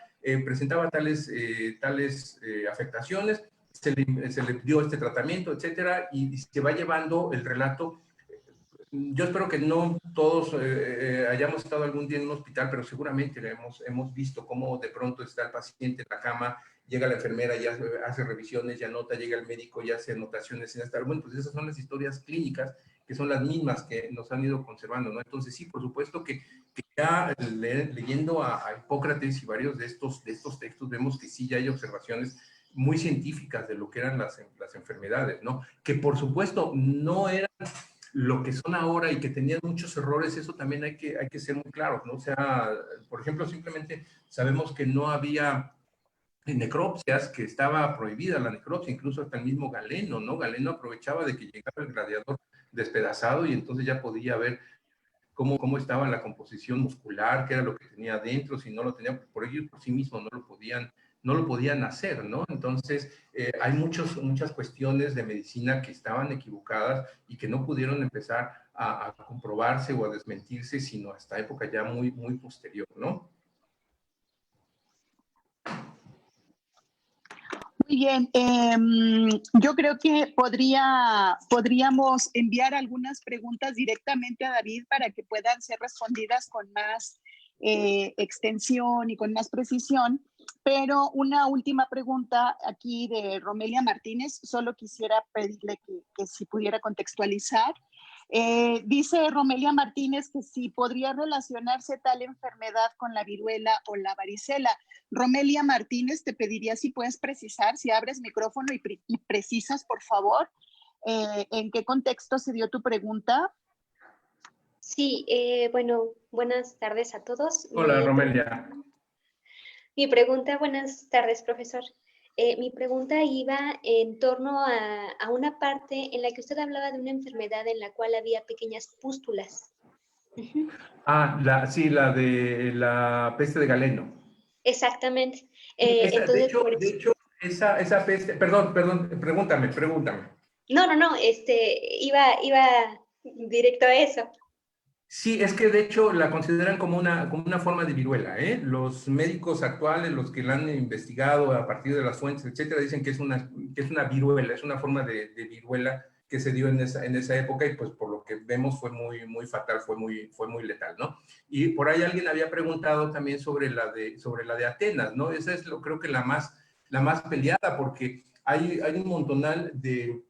presentaba tales afectaciones, se le dio este tratamiento, etcétera, y se va llevando el relato. Yo espero que no todos hayamos estado algún día en un hospital, pero seguramente hemos visto cómo de pronto está el paciente en la cama, llega la enfermera, ya hace revisiones, ya anota, llega el médico, ya hace anotaciones sin estar. Bueno, pues esas son las historias clínicas que son las mismas que nos han ido conservando, ¿no? Entonces sí, por supuesto que ya leyendo a Hipócrates y varios de estos textos, vemos que sí ya hay observaciones muy científicas de lo que eran las enfermedades, ¿no? Que por supuesto no eran lo que son ahora y que tenían muchos errores, eso también hay que ser muy claros, ¿no? O sea, por ejemplo, simplemente sabemos que no había necropsias, que estaba prohibida la necropsia, incluso hasta el mismo Galeno, ¿no? Galeno aprovechaba de que llegaba el gladiador despedazado y entonces ya podía ver cómo estaba la composición muscular, qué era lo que tenía adentro, si no lo tenía, por ellos por sí mismos no lo podían hacer, ¿no? Entonces, hay muchas cuestiones de medicina que estaban equivocadas y que no pudieron empezar a comprobarse o a desmentirse, sino hasta época ya muy, muy posterior, ¿no? Bien, yo creo que podríamos enviar algunas preguntas directamente a David para que puedan ser respondidas con más extensión y con más precisión. Pero una última pregunta aquí de Romelia Martínez, solo quisiera pedirle que si pudiera contextualizar. Dice Romelia Martínez que si podría relacionarse tal enfermedad con la viruela o la varicela. Romelia Martínez, te pediría si puedes precisar, si abres micrófono y precisas, por favor, en qué contexto se dio tu pregunta. Sí, bueno, buenas tardes a todos. Hola, Romelia. Buenas tardes, profesor. Mi pregunta iba en torno a una parte en la que usted hablaba de una enfermedad en la cual había pequeñas pústulas. Sí, la de la peste de Galeno. Exactamente. De hecho, esa peste, perdón, pregúntame. No, iba directo a eso. Sí, es que de hecho la consideran como una forma de viruela, ¿eh? Los médicos actuales, los que la han investigado a partir de las fuentes, etcétera, dicen que es una viruela, es una forma de viruela que se dio en esa época y pues por lo que vemos fue muy fatal, fue muy letal, ¿no? Y por ahí alguien había preguntado también sobre la de Atenas, ¿no? Esa es creo que la más peleada porque hay un montonal de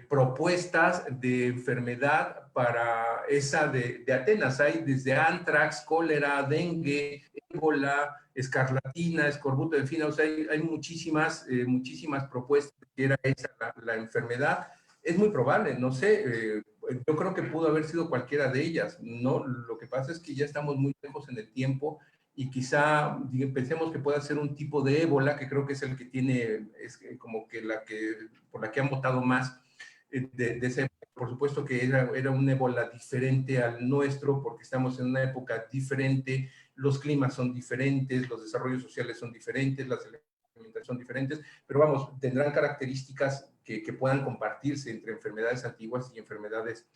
propuestas de enfermedad para esa de Atenas. Hay desde antrax, cólera, dengue, ébola, escarlatina, escorbuto, en fin, o sea, hay muchísimas propuestas que era esa la enfermedad. Es muy probable, no sé, yo creo que pudo haber sido cualquiera de ellas, ¿no? Lo que pasa es que ya estamos muy lejos en el tiempo y quizá pensemos que pueda ser un tipo de ébola, que creo que es el que tiene, es como que por la que han votado más de esa época. Por supuesto que era un ébola diferente al nuestro, porque estamos en una época diferente, los climas son diferentes, los desarrollos sociales son diferentes, las alimentaciones son diferentes, pero vamos, tendrán características que puedan compartirse entre enfermedades antiguas y enfermedades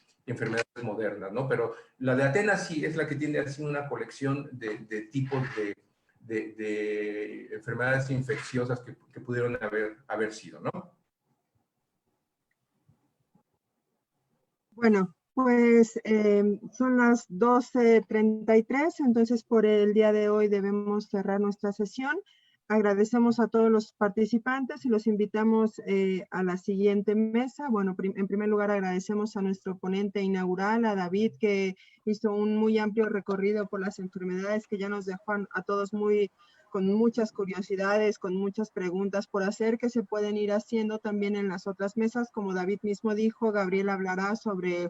modernas, ¿no? Pero la de Atenas sí es la que tiene así una colección de tipos de enfermedades infecciosas que pudieron haber sido, ¿no? Bueno, pues son las 12:33, entonces por el día de hoy debemos cerrar nuestra sesión. Agradecemos a todos los participantes y los invitamos a la siguiente mesa. Bueno, en primer lugar agradecemos a nuestro ponente inaugural, a David, que hizo un muy amplio recorrido por las enfermedades que ya nos dejó a todos con muchas curiosidades, con muchas preguntas por hacer que se pueden ir haciendo también en las otras mesas. Como David mismo dijo, Gabriel hablará sobre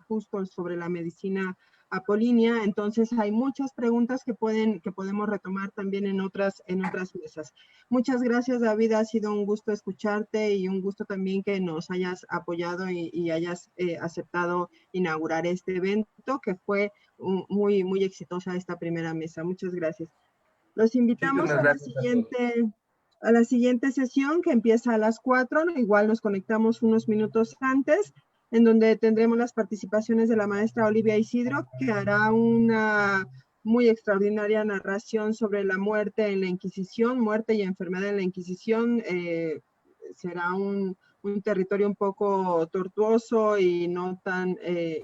la medicina apolínea, entonces hay muchas preguntas que podemos retomar también en otras mesas. Muchas gracias, David, ha sido un gusto escucharte y un gusto también que nos hayas apoyado y hayas aceptado inaugurar este evento, que fue muy exitosa esta primera mesa. Muchas gracias. Los invitamos a la siguiente sesión, que empieza a las 4, igual nos conectamos unos minutos antes, en donde tendremos las participaciones de la maestra Olivia Isidro, que hará una muy extraordinaria narración sobre la muerte en la Inquisición, muerte y enfermedad en la Inquisición. Será un territorio un poco tortuoso y no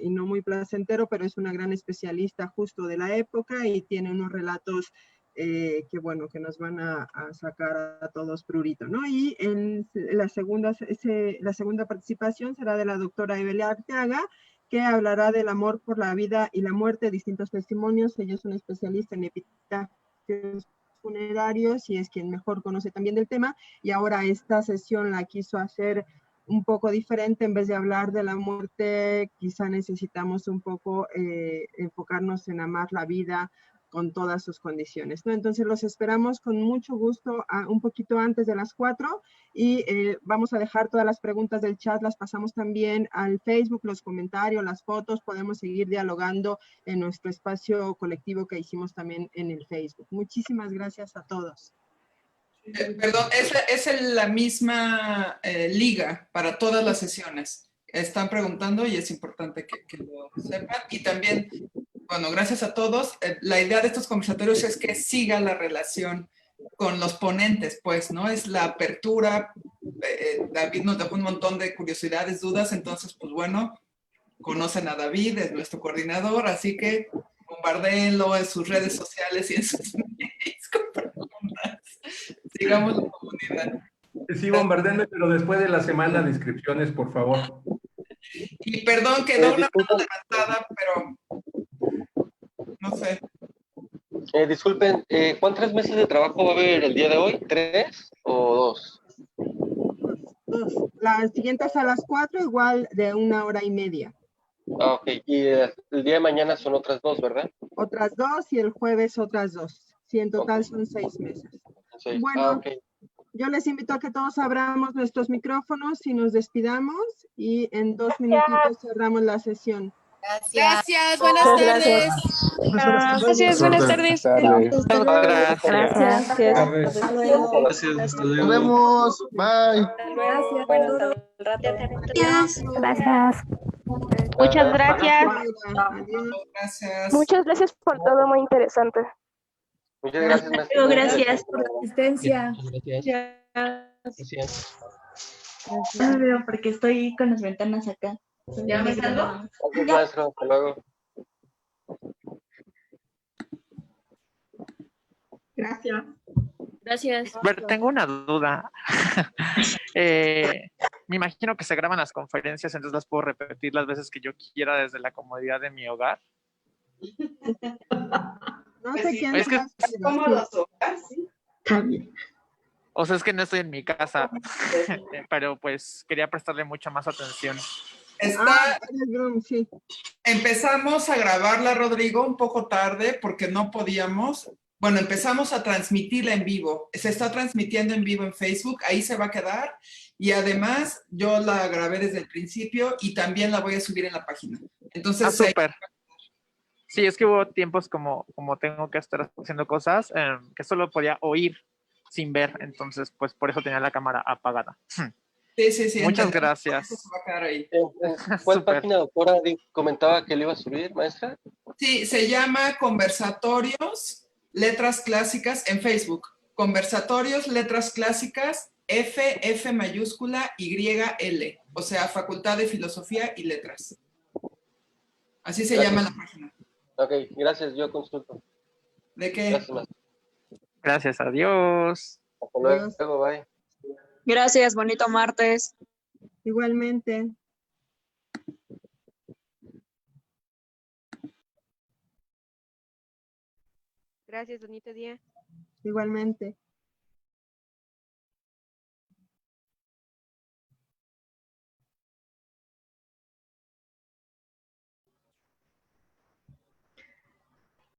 muy placentero, pero es una gran especialista justo de la época y tiene unos relatos que nos van a sacar a todos prurito, ¿no? Y la segunda participación será de la doctora Evelia Arteaga, que hablará del amor por la vida y la muerte, distintos testimonios. Ella es una especialista en epitafios funerarios y es quien mejor conoce también del tema, y ahora esta sesión la quiso hacer un poco diferente. En vez de hablar de la muerte, quizá necesitamos un poco enfocarnos en amar la vida con todas sus condiciones, ¿no? Entonces los esperamos con mucho gusto un poquito antes de las 4 y vamos a dejar todas las preguntas del chat, las pasamos también al Facebook, los comentarios, las fotos, podemos seguir dialogando en nuestro espacio colectivo que hicimos también en el Facebook. Muchísimas gracias a todos. Perdón, es la misma liga para todas las sesiones. Están preguntando y es importante que lo sepan. Y también, bueno, gracias a todos. La idea de estos conversatorios es que siga la relación con los ponentes, pues, ¿no? Es la apertura. David nos dejó un montón de curiosidades, dudas, entonces, pues bueno, conocen a David, es nuestro coordinador, así que bombardéenlo en sus redes sociales y en sus mails con preguntas. Sigamos la comunidad. Sí, bombardeenme, pero después de la semana de inscripciones, por favor. Y perdón, quedó una Disculpen, mano levantada, pero no sé. disculpen, ¿cuántos meses de trabajo va a haber el día de hoy? ¿3 o 2? Dos. Las siguientes a las 4, igual de 1 hora y media. Ah, ok. Y el día de mañana son otras 2, ¿verdad? Otras 2 y el jueves otras 2. Sí, en total son 6 mesas. 6. Bueno, Ah, ok. yo les invito a que todos abramos nuestros micrófonos y nos despidamos y en 2 minutitos cerramos la sesión. Gracias, buenas tardes. Gracias, buenas tardes. Gracias. Gracias. Nos vemos. Bye. Gracias. Muchas gracias. Gracias. Muchas gracias por todo, muy interesante. Muchas gracias, maestro. Gracias por la asistencia. Gracias. No me veo porque estoy con las ventanas acá. ¿Ya me salgo? Gracias, maestro. Hasta luego. Gracias. Gracias. A ver, tengo una duda. Me imagino que se graban las conferencias, entonces las puedo repetir las veces que yo quiera desde la comodidad de mi hogar. No sé quién Es que- más, pero Cómodos, sí. sí. O sea, es que no estoy en mi casa, pero pues quería prestarle mucha más atención. Está, en el Zoom, sí. empezamos a grabarla, Rodrigo, un poco tarde porque no podíamos. Bueno, empezamos a transmitirla en vivo. Se está transmitiendo en vivo en Facebook, ahí se va a quedar. Y además, yo la grabé desde el principio y también la voy a subir en la página. Entonces, Súper. Sí, es que hubo tiempos como tengo que estar haciendo cosas que solo podía oír sin ver, entonces pues por eso tenía la cámara apagada. sí. Muchas entendemos. gracias. Se va a quedar ahí. ¿Cuál Súper. página, doctora, comentaba que le iba a subir, maestra? Sí, se llama Conversatorios Letras Clásicas en Facebook. Conversatorios Letras Clásicas F mayúscula YL, o sea, Facultad de Filosofía y Letras. Así se llama la página. Ok, gracias, yo consulto. ¿De qué? Gracias, maestra. Gracias, adiós. Hasta Adiós. luego, bye. Gracias, bonito martes. Igualmente. Gracias, bonito día. Igualmente.